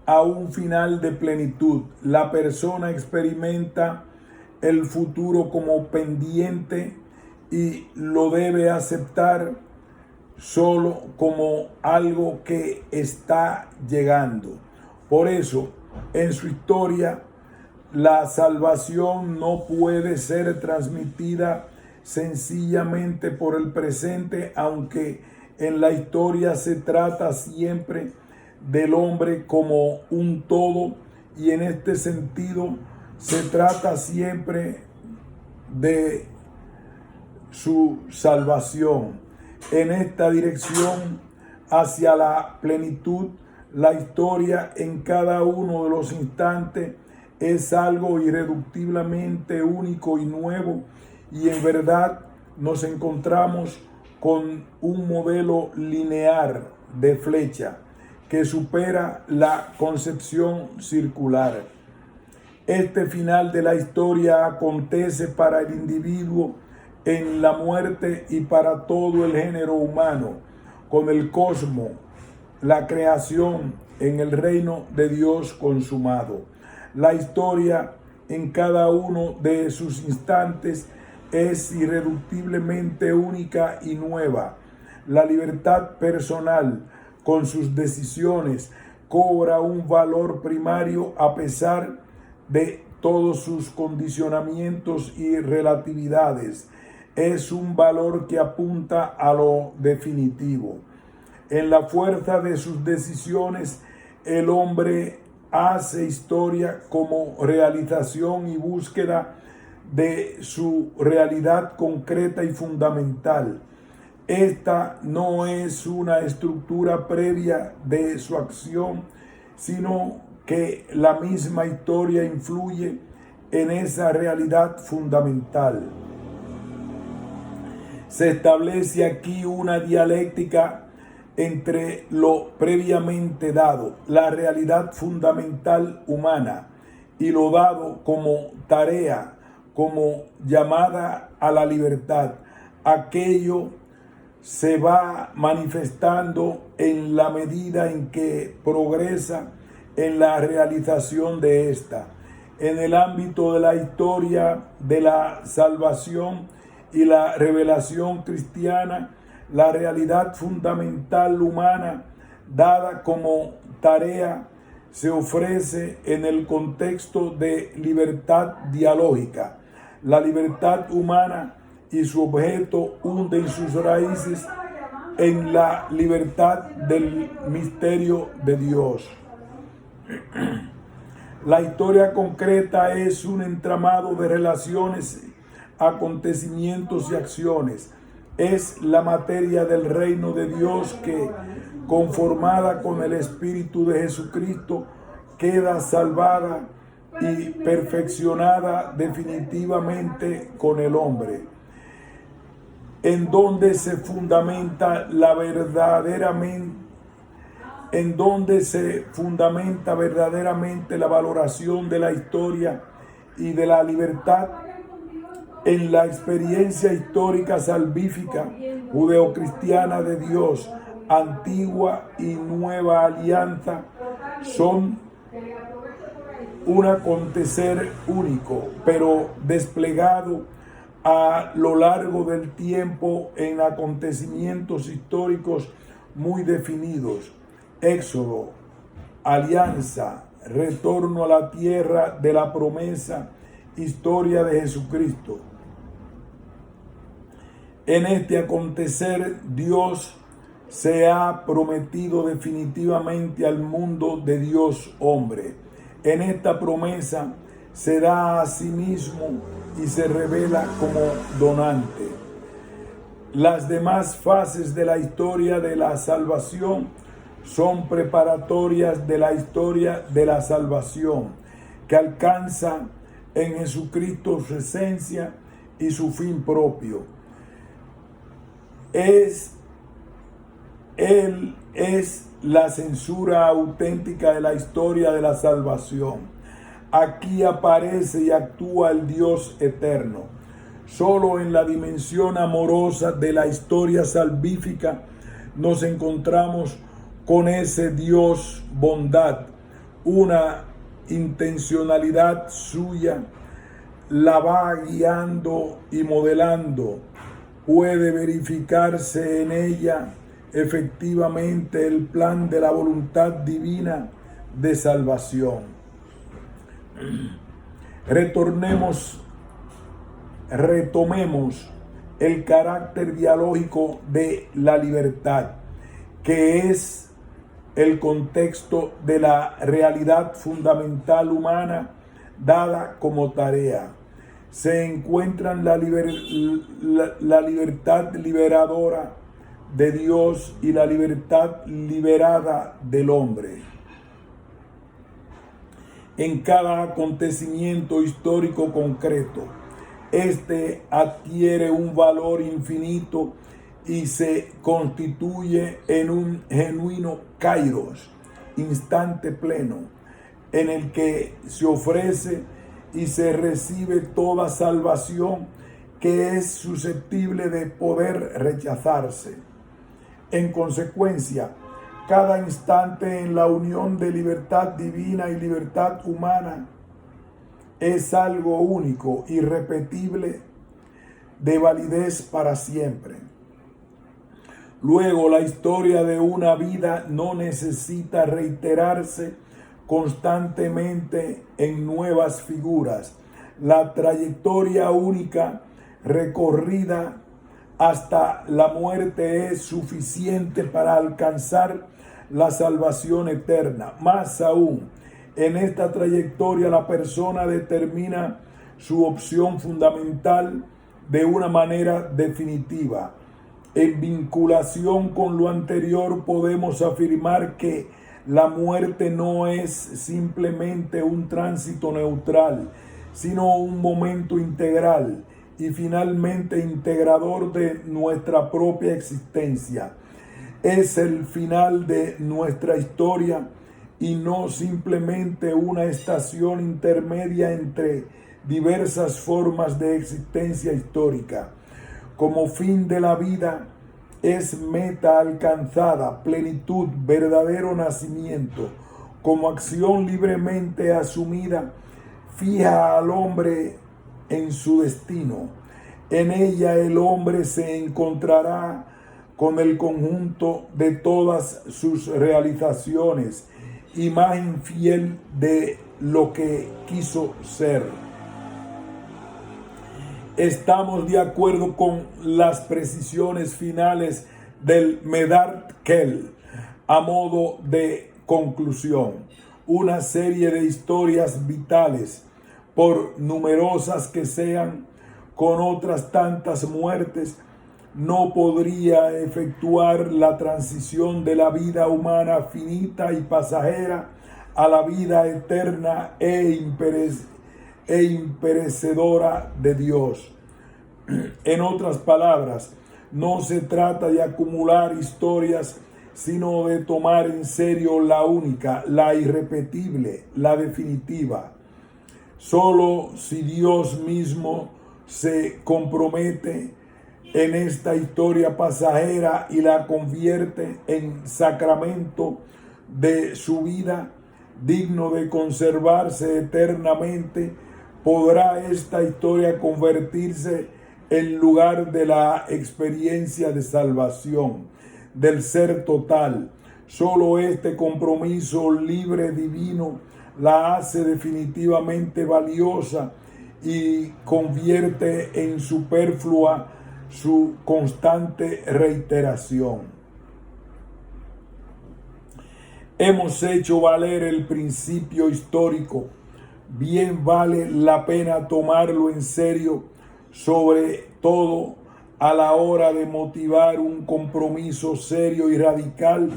a un final de plenitud. La persona experimenta el futuro como pendiente y lo debe aceptar solo como algo que está llegando. Por eso, en su historia, la salvación no puede ser transmitida sencillamente por el presente, aunque en la historia se trata siempre del hombre como un todo, y en este sentido se trata siempre de su salvación. En esta dirección hacia la plenitud, la historia en cada uno de los instantes es algo irreductiblemente único y nuevo, y en verdad nos encontramos con un modelo lineal de flecha que supera la concepción circular. Este final de la historia acontece para el individuo en la muerte y para todo el género humano, con el cosmos, la creación en el reino de Dios consumado. La historia en cada uno de sus instantes es irreductiblemente única y nueva. La libertad personal, con sus decisiones, cobra un valor primario a pesar de todos sus condicionamientos y relatividades. Es un valor que apunta a lo definitivo. En la fuerza de sus decisiones, el hombre hace historia como realización y búsqueda de su realidad concreta y fundamental. Esta no es una estructura previa de su acción, sino que la misma historia influye en esa realidad fundamental. Se establece aquí una dialéctica entre lo previamente dado, la realidad fundamental humana, y lo dado como tarea, como llamada a la libertad. Aquello se va manifestando en la medida en que progresa en la realización de esta. En el ámbito de la historia de la salvación y la revelación cristiana, la realidad fundamental humana dada como tarea se ofrece en el contexto de libertad dialógica. La libertad humana y su objeto hunden sus raíces en la libertad del misterio de Dios. La historia concreta es un entramado de relaciones, acontecimientos y acciones. Es la materia del reino de Dios que, conformada con el Espíritu de Jesucristo, queda salvada y perfeccionada definitivamente con el hombre. En donde se fundamenta verdaderamente la valoración de la historia y de la libertad, en la experiencia histórica salvífica judeocristiana de Dios, antigua y nueva alianza, son un acontecer único, pero desplegado a lo largo del tiempo en acontecimientos históricos muy definidos: Éxodo, alianza, retorno a la tierra de la promesa, historia de Jesucristo. En este acontecer, Dios se ha prometido definitivamente al mundo de Dios hombre. En esta promesa se da a sí mismo y se revela como donante. Las demás fases de la historia de la salvación son preparatorias de la historia de la salvación, que alcanza en Jesucristo su esencia y su fin propio. Él es la censura auténtica de la historia de la salvación. Aquí aparece y actúa el Dios eterno. Solo en la dimensión amorosa de la historia salvífica nos encontramos con ese Dios bondad. Una intencionalidad suya la va guiando y modelando. Puede verificarse en ella efectivamente el plan de la voluntad divina de salvación. Retomemos el carácter dialógico de la libertad, que es el contexto de la realidad fundamental humana dada como tarea. Se encuentran la libertad liberadora de Dios y la libertad liberada del hombre. En cada acontecimiento histórico concreto, este adquiere un valor infinito y se constituye en un genuino kairos, instante pleno, en el que se ofrece y se recibe toda salvación que es susceptible de poder rechazarse. En consecuencia, cada instante en la unión de libertad divina y libertad humana es algo único, irrepetible, de validez para siempre. Luego, la historia de una vida no necesita reiterarse constantemente en nuevas figuras. La trayectoria única recorrida hasta la muerte es suficiente para alcanzar la salvación eterna. Más aún, en esta trayectoria la persona determina su opción fundamental de una manera definitiva. En vinculación con lo anterior, podemos afirmar que la muerte no es simplemente un tránsito neutral, sino un momento integral y finalmente integrador de nuestra propia existencia. Es el final de nuestra historia y no simplemente una estación intermedia entre diversas formas de existencia histórica. Como fin de la vida es meta alcanzada, plenitud, verdadero nacimiento. Como acción libremente asumida, fija al hombre en su destino. En ella el hombre se encontrará con el conjunto de todas sus realizaciones, imagen fiel de lo que quiso ser. Estamos de acuerdo con las precisiones finales del Medard Kell a modo de conclusión. Una serie de historias vitales, por numerosas que sean, con otras tantas muertes, no podría efectuar la transición de la vida humana finita y pasajera a la vida eterna e imperecedora de Dios. En otras palabras, no se trata de acumular historias, sino de tomar en serio la única, la irrepetible, la definitiva. Solo si Dios mismo se compromete en esta historia pasajera y la convierte en sacramento de su vida, digno de conservarse eternamente, podrá esta historia convertirse en lugar de la experiencia de salvación del ser total. Solo este compromiso libre divino la hace definitivamente valiosa y convierte en superflua su constante reiteración. Hemos hecho valer el principio histórico. Bien vale la pena tomarlo en serio, sobre todo a la hora de motivar un compromiso serio y radical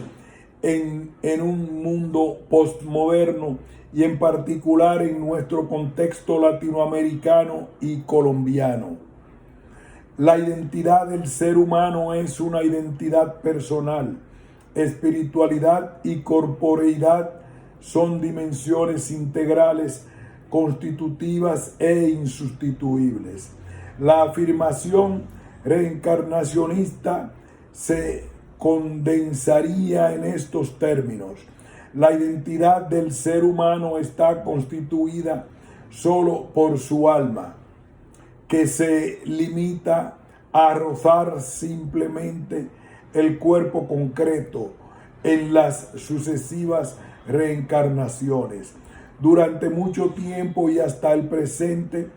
en un mundo postmoderno y en particular en nuestro contexto latinoamericano y colombiano. La identidad del ser humano es una identidad personal. Espiritualidad y corporeidad son dimensiones integrales, constitutivas e insustituibles. La afirmación reencarnacionista se condensaría en estos términos: la identidad del ser humano está constituida solo por su alma, que se limita a rozar simplemente el cuerpo concreto en las sucesivas reencarnaciones. Durante mucho tiempo y hasta el presente,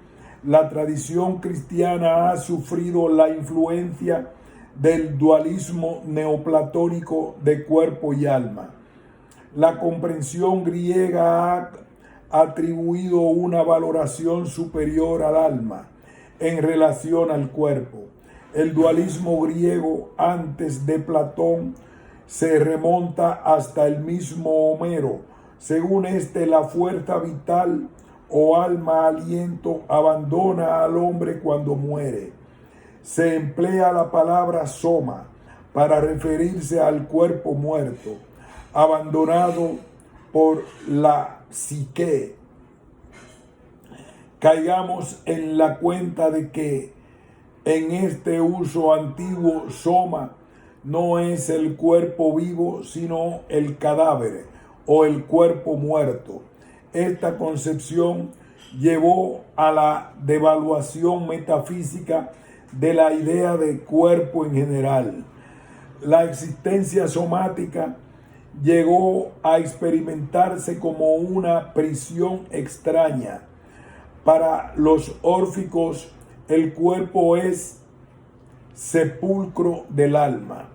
la tradición cristiana ha sufrido la influencia del dualismo neoplatónico de cuerpo y alma. La comprensión griega ha atribuido una valoración superior al alma en relación al cuerpo. El dualismo griego antes de Platón se remonta hasta el mismo Homero. Según este, la fuerza vital o alma aliento abandona al hombre cuando muere. Se emplea la palabra soma para referirse al cuerpo muerto, abandonado por la psique. Caigamos en la cuenta de que en este uso antiguo soma no es el cuerpo vivo, sino el cadáver o el cuerpo muerto. Esta concepción llevó a la devaluación metafísica de la idea de cuerpo en general. La existencia somática llegó a experimentarse como una prisión extraña. Para los órficos, el cuerpo es sepulcro del alma,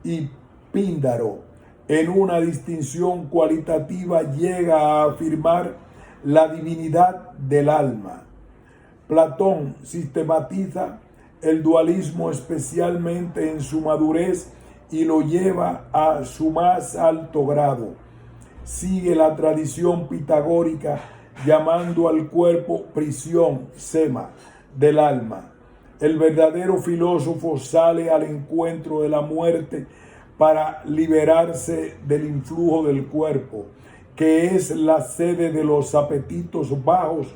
y Píndaro, en una distinción cualitativa, llega a afirmar la divinidad del alma. Platón sistematiza el dualismo, especialmente en su madurez, y lo lleva a su más alto grado. Sigue la tradición pitagórica llamando al cuerpo prisión, sema, del alma. El verdadero filósofo sale al encuentro de la muerte para liberarse del influjo del cuerpo, que es la sede de los apetitos bajos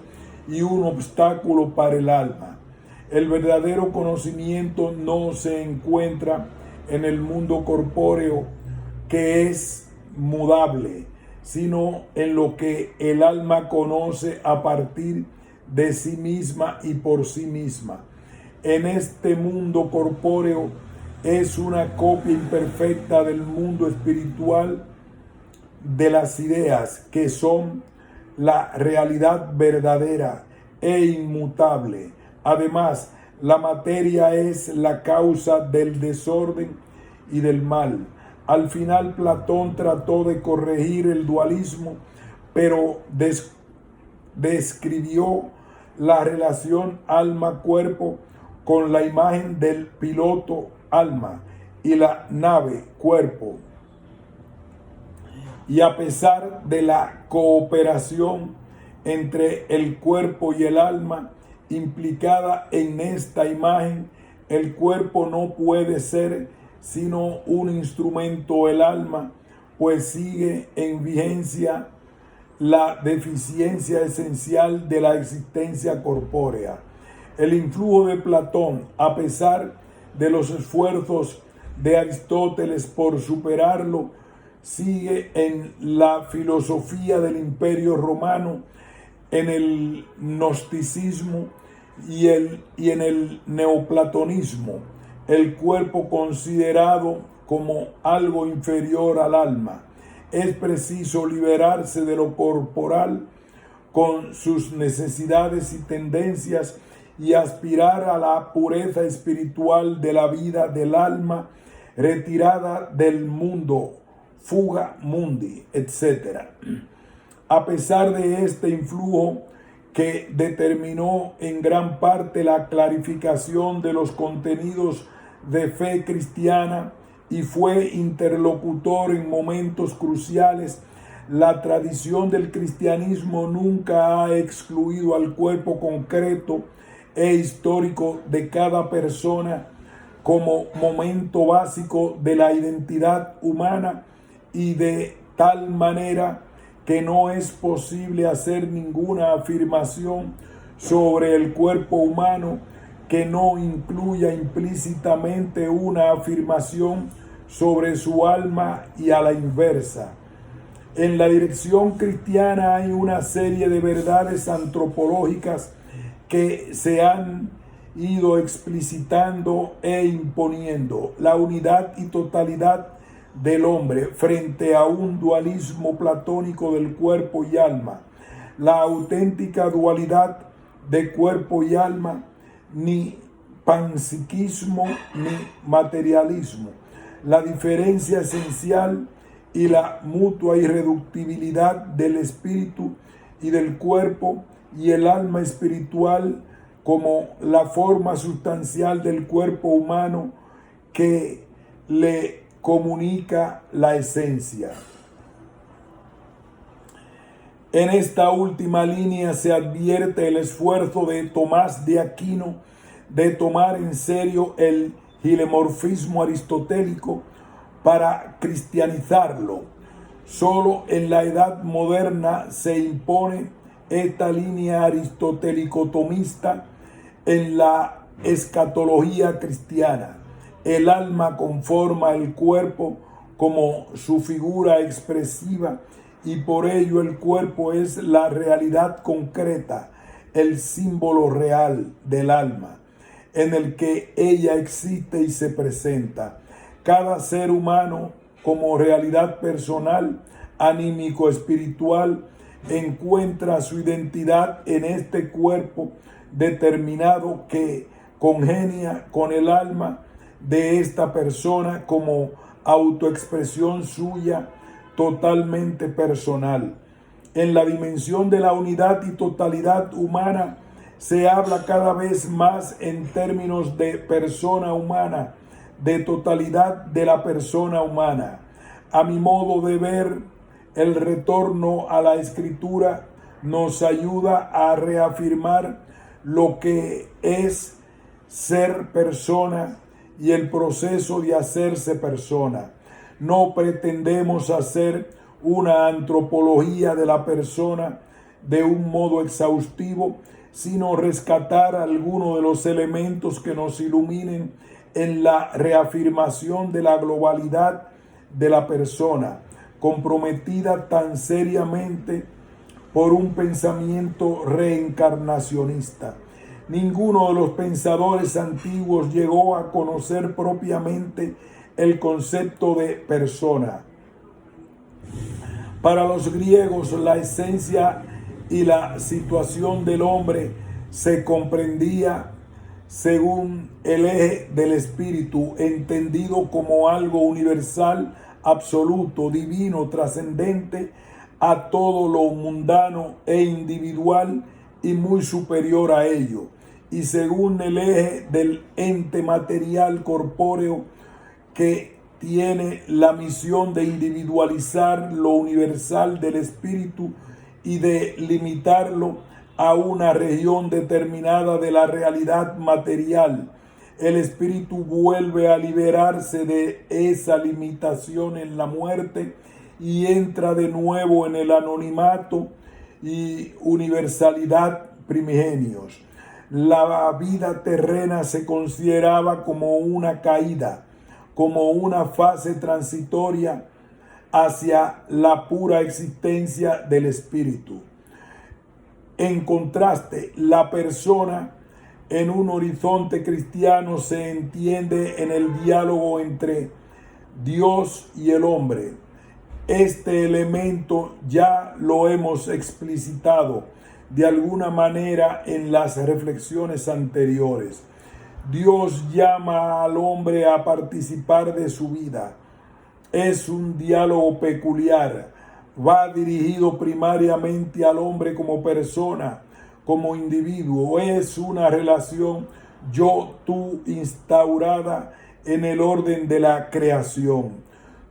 y un obstáculo para el alma. El verdadero conocimiento no se encuentra en el mundo corpóreo, que es mudable, sino en lo que el alma conoce a partir de sí misma y por sí misma. En este mundo corpóreo es una copia imperfecta del mundo espiritual, de las ideas que son la realidad verdadera e inmutable. Además, la materia es la causa del desorden y del mal. Al final, Platón trató de corregir el dualismo, pero describió la relación alma-cuerpo con la imagen del piloto alma y la nave cuerpo. Y a pesar de la cooperación entre el cuerpo y el alma implicada en esta imagen, el cuerpo no puede ser sino un instrumento del alma, pues sigue en vigencia la deficiencia esencial de la existencia corpórea. El influjo de Platón, a pesar de los esfuerzos de Aristóteles por superarlo, sigue en la filosofía del Imperio Romano, en el gnosticismo y en el neoplatonismo. El cuerpo considerado como algo inferior al alma. Es preciso liberarse de lo corporal con sus necesidades y tendencias y aspirar a la pureza espiritual de la vida del alma, retirada del mundo, fuga mundi, etc. A pesar de este influjo que determinó en gran parte la clarificación de los contenidos de fe cristiana y fue interlocutor en momentos cruciales, la tradición del cristianismo nunca ha excluido al cuerpo concreto e histórico de cada persona como momento básico de la identidad humana, y de tal manera que no es posible hacer ninguna afirmación sobre el cuerpo humano que no incluya implícitamente una afirmación sobre su alma, y a la inversa. En la dirección cristiana hay una serie de verdades antropológicas que se han ido explicitando e imponiendo: la unidad y totalidad del hombre frente a un dualismo platónico del cuerpo y alma, la auténtica dualidad de cuerpo y alma, ni panpsiquismo ni materialismo, la diferencia esencial y la mutua irreductibilidad del espíritu y del cuerpo, y el alma espiritual como la forma sustancial del cuerpo humano que le comunica la esencia. En esta última línea se advierte el esfuerzo de Tomás de Aquino de tomar en serio el hilemorfismo aristotélico para cristianizarlo. Solo en la edad moderna se impone esta línea aristotelico-tomista en la escatología cristiana. El alma conforma el cuerpo como su figura expresiva, y por ello el cuerpo es la realidad concreta, el símbolo real del alma, en el que ella existe y se presenta. Cada ser humano, como realidad personal, anímico, espiritual, encuentra su identidad en este cuerpo determinado que congenia con el alma de esta persona como autoexpresión suya totalmente personal. En la dimensión de la unidad y totalidad humana, Se habla cada vez más en términos de persona humana, de totalidad de la persona humana. A mi modo de ver, el retorno a la Escritura nos ayuda a reafirmar lo que es ser persona y el proceso de hacerse persona. No pretendemos hacer una antropología de la persona de un modo exhaustivo, sino rescatar algunos de los elementos que nos iluminen en la reafirmación de la globalidad de la persona, comprometida tan seriamente por un pensamiento reencarnacionista. Ninguno de los pensadores antiguos llegó a conocer propiamente el concepto de persona. Para los griegos, la esencia y la situación del hombre se comprendía según el eje del espíritu, entendido como algo universal, absoluto, divino, trascendente a todo lo mundano e individual y muy superior a ello, y según el eje del ente material corpóreo que tiene la misión de individualizar lo universal del espíritu y de limitarlo a una región determinada de la realidad material. El espíritu vuelve a liberarse de esa limitación en la muerte y entra de nuevo en el anonimato y universalidad primigenios. La vida terrena se consideraba como una caída, como una fase transitoria hacia la pura existencia del espíritu. En contraste, la persona en un horizonte cristiano se entiende en el diálogo entre Dios y el hombre. Este elemento ya lo hemos explicitado de alguna manera en las reflexiones anteriores. Dios llama al hombre a participar de su vida. Es un diálogo peculiar. Va dirigido primariamente al hombre como persona, como individuo. Es una relación yo-tú instaurada en el orden de la creación.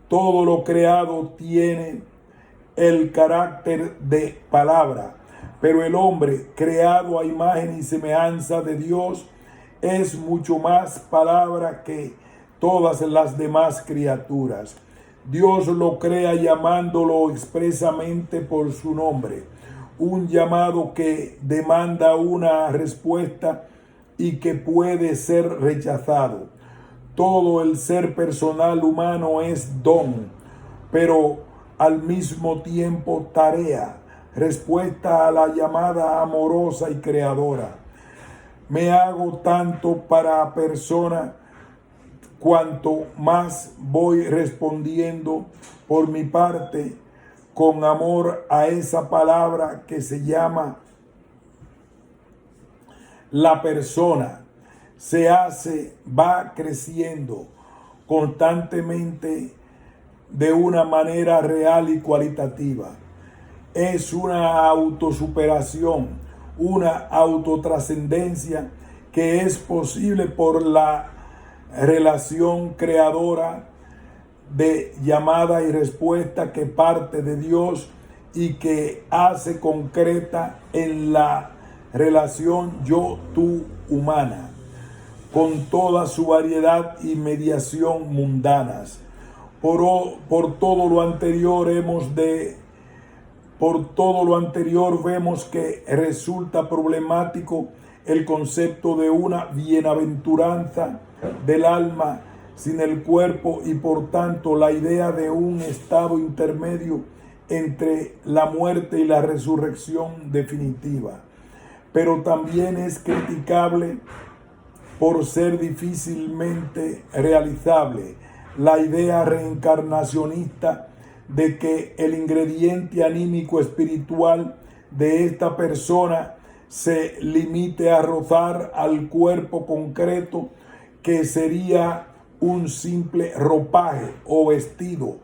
Todo lo creado tiene el carácter de palabra, pero el hombre, creado a imagen y semejanza de Dios, es mucho más palabra que todas las demás criaturas. Dios lo crea llamándolo expresamente por su nombre, un llamado que demanda una respuesta y que puede ser rechazado. Todo el ser personal humano es don, pero al mismo tiempo tarea, respuesta a la llamada amorosa y creadora. Me hago tanto para persona cuanto más voy respondiendo por mi parte con amor a esa palabra que se llama la persona. Va creciendo constantemente de una manera real y cualitativa. Es una autosuperación, una autotrascendencia que es posible por la relación creadora de llamada y respuesta que parte de Dios y que hace concreta en la relación yo-tú humana, con toda su variedad y mediación mundanas. Por todo lo anterior vemos que resulta problemático el concepto de una bienaventuranza del alma sin el cuerpo y por tanto la idea de un estado intermedio entre la muerte y la resurrección definitiva. Pero también es criticable por ser difícilmente realizable la idea reencarnacionista de que el ingrediente anímico espiritual de esta persona se limite a rozar al cuerpo concreto, que sería un simple ropaje o vestido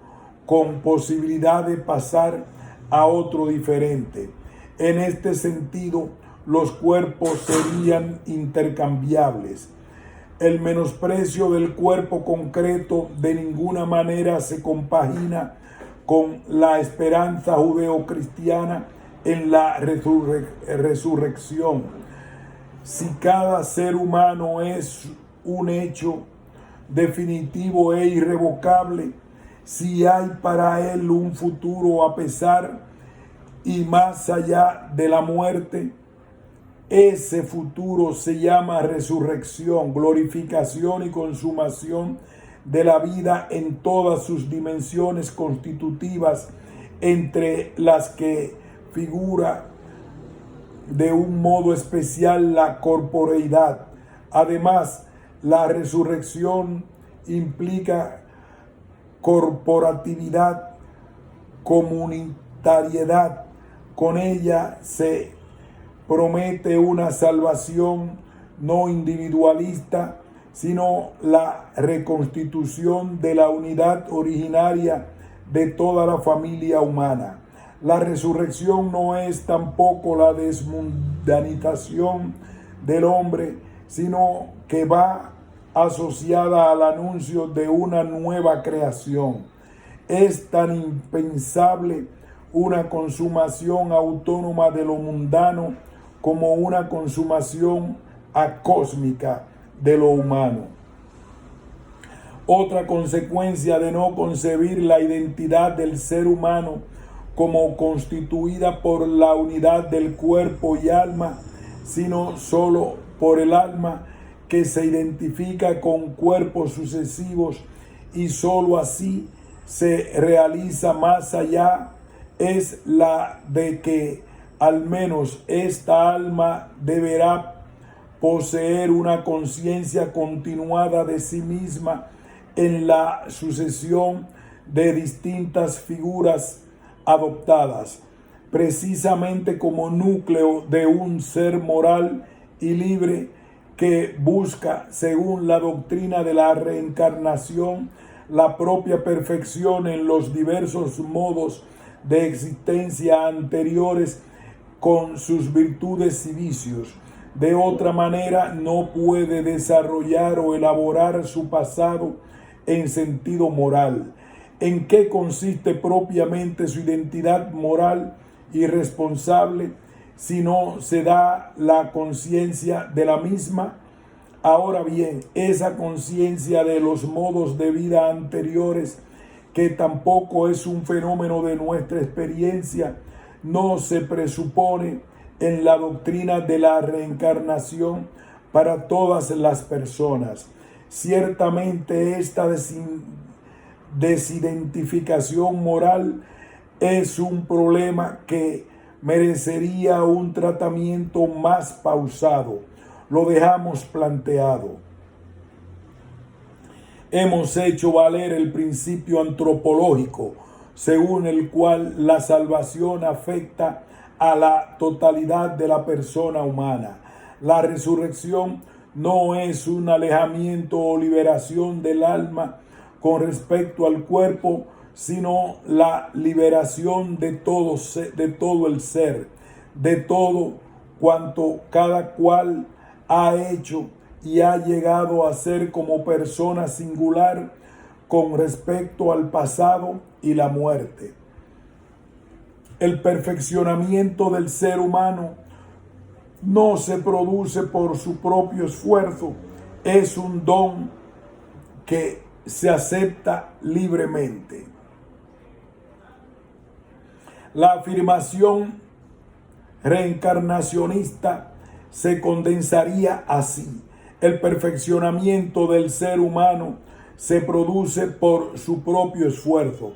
con posibilidad de pasar a otro diferente. En este sentido, los cuerpos serían intercambiables. El menosprecio del cuerpo concreto de ninguna manera se compagina con la esperanza judeocristiana en la resurrección. Si cada ser humano es un hecho definitivo e irrevocable, si hay para él un futuro a pesar y más allá de la muerte, ese futuro se llama resurrección, glorificación y consumación de la vida en todas sus dimensiones constitutivas, entre las que figura de un modo especial la corporeidad. Además, la resurrección implica corporatividad, comunitariedad. Con ella se promete una salvación no individualista, sino la reconstitución de la unidad originaria de toda la familia humana. La resurrección no es tampoco la desmundanización del hombre, sino que va asociada al anuncio de una nueva creación. Es tan impensable una consumación autónoma de lo mundano como una consumación acósmica de lo humano. Otra consecuencia de no concebir la identidad del ser humano como constituida por la unidad del cuerpo y alma, sino solo por el alma, que se identifica con cuerpos sucesivos y solo así se realiza más allá, es la de que al menos esta alma deberá poseer una conciencia continuada de sí misma en la sucesión de distintas figuras adoptadas, precisamente como núcleo de un ser moral y libre que busca, según la doctrina de la reencarnación, la propia perfección en los diversos modos de existencia anteriores con sus virtudes y vicios. De otra manera, no puede desarrollar o elaborar su pasado en sentido moral. ¿En qué consiste propiamente su identidad moral y responsable si no se da la conciencia de la misma? Ahora bien, esa conciencia de los modos de vida anteriores, que tampoco es un fenómeno de nuestra experiencia, no se presupone en la doctrina de la reencarnación para todas las personas. Ciertamente esta desidentificación moral es un problema que merecería un tratamiento más pausado. Lo dejamos planteado. Hemos hecho valer el principio antropológico, según el cual la salvación afecta a la totalidad de la persona humana. La resurrección no es un alejamiento o liberación del alma con respecto al cuerpo, sino la liberación de todo el ser, de todo cuanto cada cual ha hecho y ha llegado a ser como persona singular con respecto al pasado y la muerte. El perfeccionamiento del ser humano no se produce por su propio esfuerzo, es un don que se acepta libremente. La afirmación reencarnacionista se condensaría así: el perfeccionamiento del ser humano se produce por su propio esfuerzo.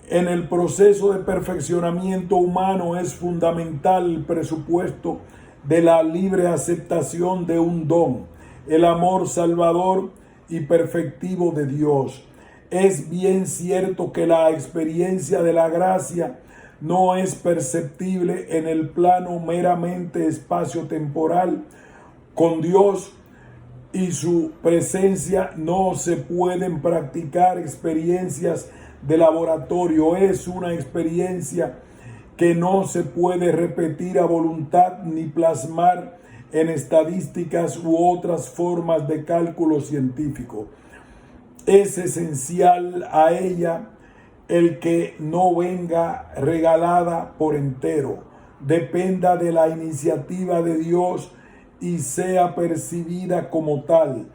En el proceso de perfeccionamiento humano es fundamental el presupuesto de la libre aceptación de un don, el amor salvador y perfectivo de Dios. Es bien cierto que la experiencia de la gracia no es perceptible en el plano meramente espacio-temporal. Con Dios y su presencia no se pueden practicar experiencias de laboratorio. Es una experiencia que no se puede repetir a voluntad ni plasmar en estadísticas u otras formas de cálculo científico. Es esencial a ella el que no venga regalada por entero, dependa de la iniciativa de Dios y sea percibida como tal.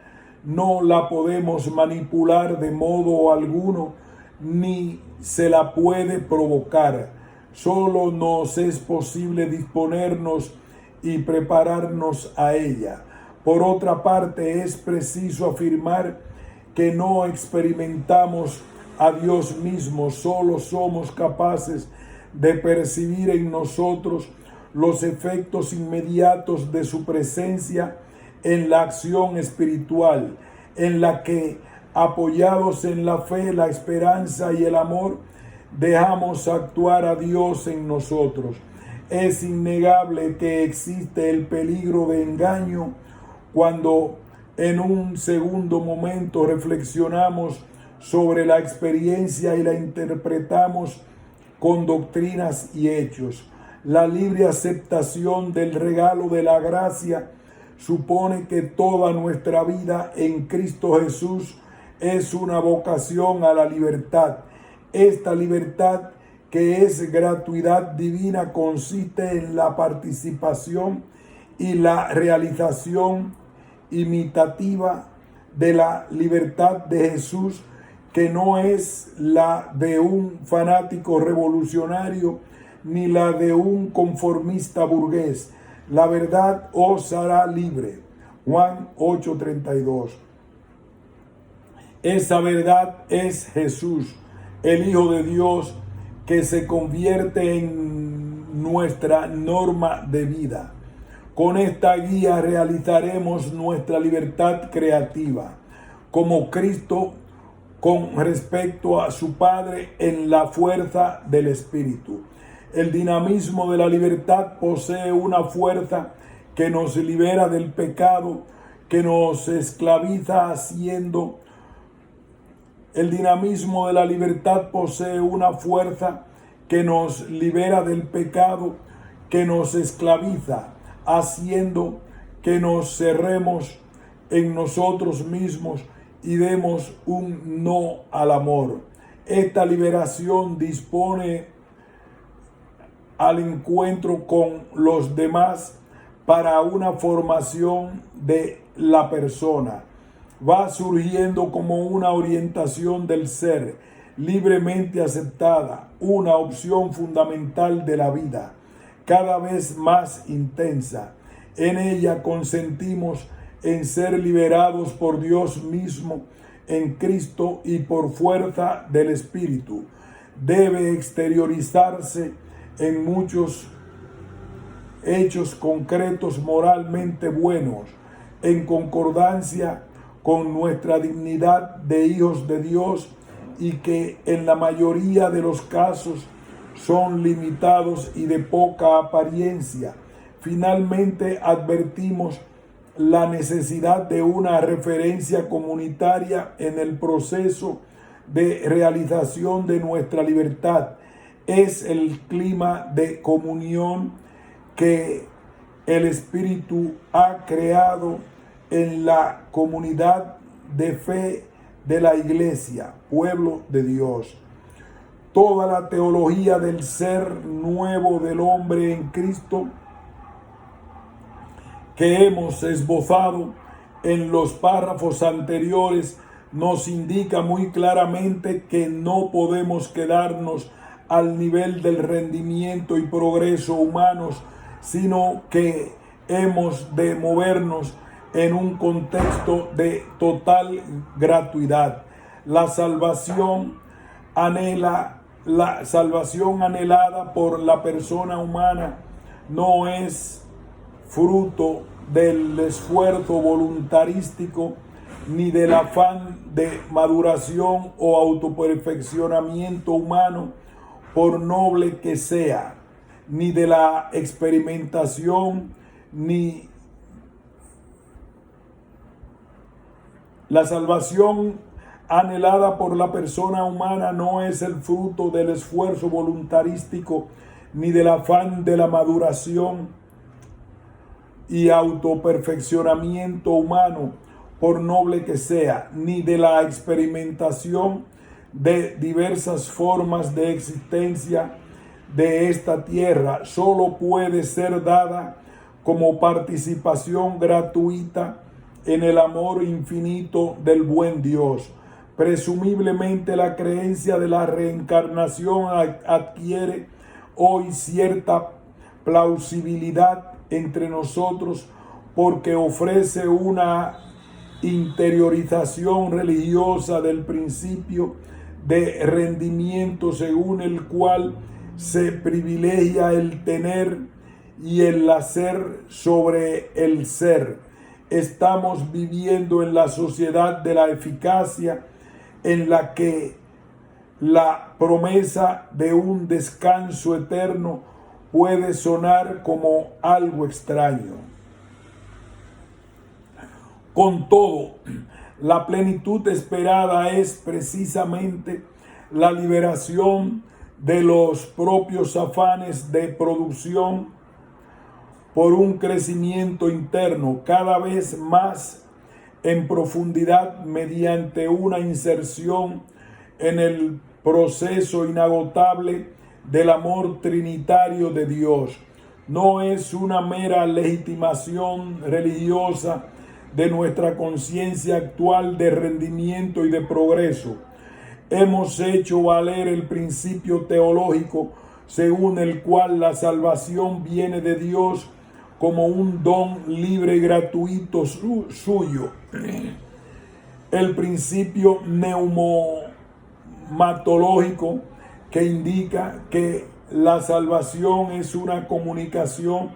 No la podemos manipular de modo alguno, ni se la puede provocar. Solo nos es posible disponernos y prepararnos a ella. Por otra parte, es preciso afirmar que no experimentamos a Dios mismo, solo somos capaces de percibir en nosotros los efectos inmediatos de su presencia en la acción espiritual, en la que, apoyados en la fe, la esperanza y el amor, dejamos actuar a Dios en nosotros. Es innegable que existe el peligro de engaño cuando en un segundo momento reflexionamos sobre la experiencia y la interpretamos con doctrinas y hechos. La libre aceptación del regalo de la gracia supone que toda nuestra vida en Cristo Jesús es una vocación a la libertad. Esta libertad, que es gratuidad divina, consiste en la participación y la realización imitativa de la libertad de Jesús, que no es la de un fanático revolucionario ni la de un conformista burgués. La verdad os hará libre. Juan 8:32. Esa verdad es Jesús, el Hijo de Dios, que se convierte en nuestra norma de vida. Con esta guía realizaremos nuestra libertad creativa, como Cristo con respecto a su Padre en la fuerza del Espíritu. El dinamismo de la libertad posee una fuerza que nos libera del pecado, que nos esclaviza haciendo. El dinamismo de la libertad posee una fuerza que nos libera del pecado, que nos esclaviza, haciendo que nos cerremos en nosotros mismos y demos un no al amor. Esta liberación dispone al encuentro con los demás para una formación de la persona. Va surgiendo como una orientación del ser, libremente aceptada, una opción fundamental de la vida, cada vez más intensa. En ella consentimos en ser liberados por Dios mismo en Cristo y por fuerza del Espíritu. Debe exteriorizarse en muchos hechos concretos moralmente buenos, en concordancia con nuestra dignidad de hijos de Dios, y que en la mayoría de los casos son limitados y de poca apariencia. Finalmente, advertimos la necesidad de una referencia comunitaria en el proceso de realización de nuestra libertad. Es el clima de comunión que el Espíritu ha creado en la comunidad de fe de la Iglesia, pueblo de Dios. Toda la teología del ser nuevo del hombre en Cristo que hemos esbozado en los párrafos anteriores nos indica muy claramente que no podemos quedarnos al nivel del rendimiento y progreso humanos, sino que hemos de movernos en un contexto de total gratuidad. La salvación anhelada por la persona humana no es fruto del esfuerzo voluntarístico, ni del afán de maduración o autoperfeccionamiento humano, por noble que sea, ni de la experimentación, ni la salvación anhelada por la persona humana no es el fruto del esfuerzo voluntarístico ni del afán de la maduración y autoperfeccionamiento humano, por noble que sea, ni de la experimentación de diversas formas de existencia de esta tierra. Solo puede ser dada como participación gratuita en el amor infinito del buen Dios. Presumiblemente la creencia de la reencarnación adquiere hoy cierta plausibilidad entre nosotros porque ofrece una interiorización religiosa del principio de rendimiento según el cual se privilegia el tener y el hacer sobre el ser. Estamos viviendo en la sociedad de la eficacia en la que la promesa de un descanso eterno puede sonar como algo extraño. Con todo, la plenitud esperada es precisamente la liberación de los propios afanes de producción por un crecimiento interno cada vez más en profundidad mediante una inserción en el proceso inagotable del amor trinitario de Dios. No es una mera legitimación religiosa de nuestra conciencia actual de rendimiento y de progreso. Hemos hecho valer el principio teológico según el cual la salvación viene de Dios como un don libre y gratuito suyo. El principio neumatológico que indica que la salvación es una comunicación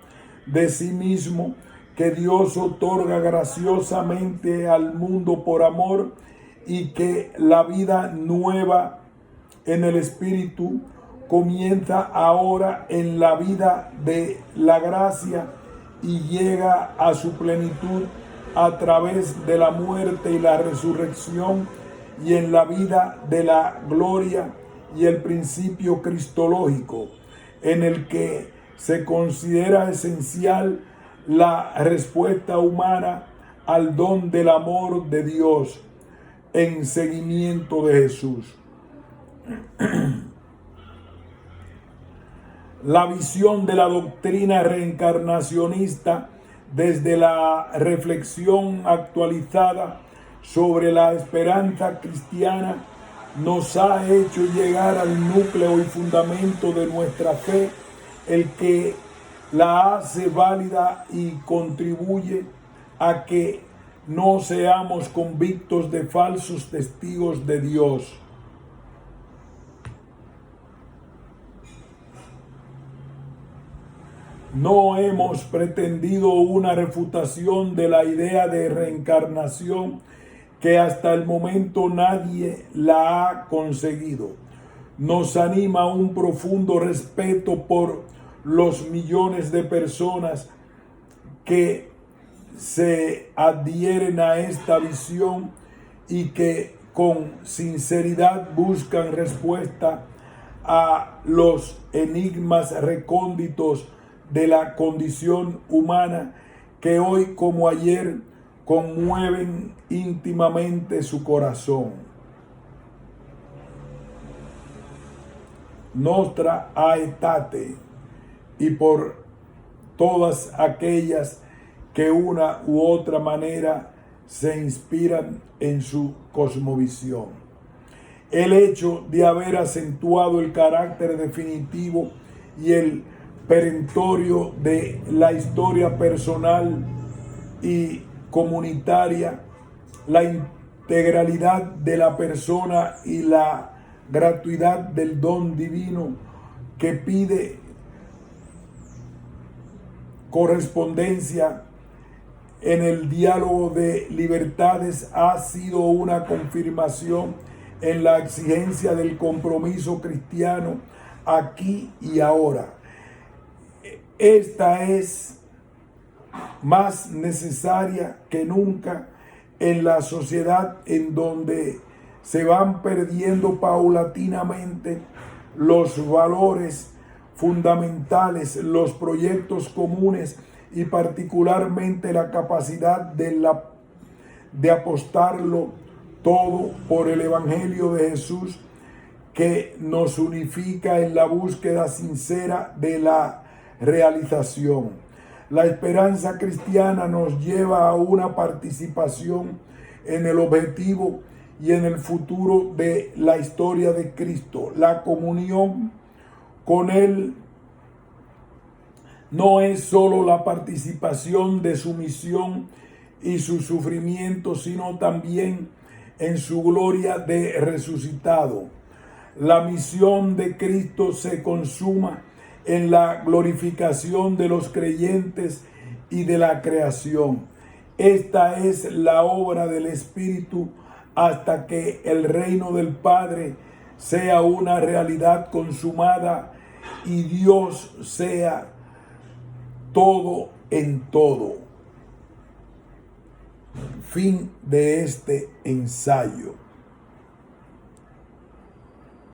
de sí mismo que Dios otorga graciosamente al mundo por amor, y que la vida nueva en el Espíritu comienza ahora en la vida de la gracia y llega a su plenitud a través de la muerte y la resurrección y en la vida de la gloria y el principio cristológico, en el que se considera esencial la respuesta humana al don del amor de Dios en seguimiento de Jesús. La visión de la doctrina reencarnacionista desde la reflexión actualizada sobre la esperanza cristiana nos ha hecho llegar al núcleo y fundamento de nuestra fe, el que la hace válida y contribuye a que no seamos convictos de falsos testigos de Dios. No hemos pretendido una refutación de la idea de reencarnación, que hasta el momento nadie la ha conseguido. Nos anima un profundo respeto por los millones de personas que se adhieren a esta visión y que con sinceridad buscan respuesta a los enigmas recónditos de la condición humana que hoy como ayer conmueven íntimamente su corazón. Nostra aetate, y por todas aquellas que una u otra manera se inspiran en su cosmovisión. El hecho de haber acentuado el carácter definitivo y el perentorio de la historia personal y comunitaria, la integralidad de la persona y la gratuidad del don divino que pide correspondencia en el diálogo de libertades ha sido una confirmación en la exigencia del compromiso cristiano aquí y ahora. Esta es más necesaria que nunca en la sociedad en donde se van perdiendo paulatinamente los valores fundamentales, los proyectos comunes y particularmente la capacidad de apostarlo todo por el Evangelio de Jesús, que nos unifica en la búsqueda sincera de la realización. La esperanza cristiana nos lleva a una participación en el objetivo y en el futuro de la historia de Cristo. La comunión con Él no es solo la participación de su misión y su sufrimiento, sino también en su gloria de resucitado. La misión de Cristo se consuma en la glorificación de los creyentes y de la creación. Esta es la obra del Espíritu hasta que el reino del Padre sea una realidad consumada y Dios sea todo en todo. Fin de este ensayo.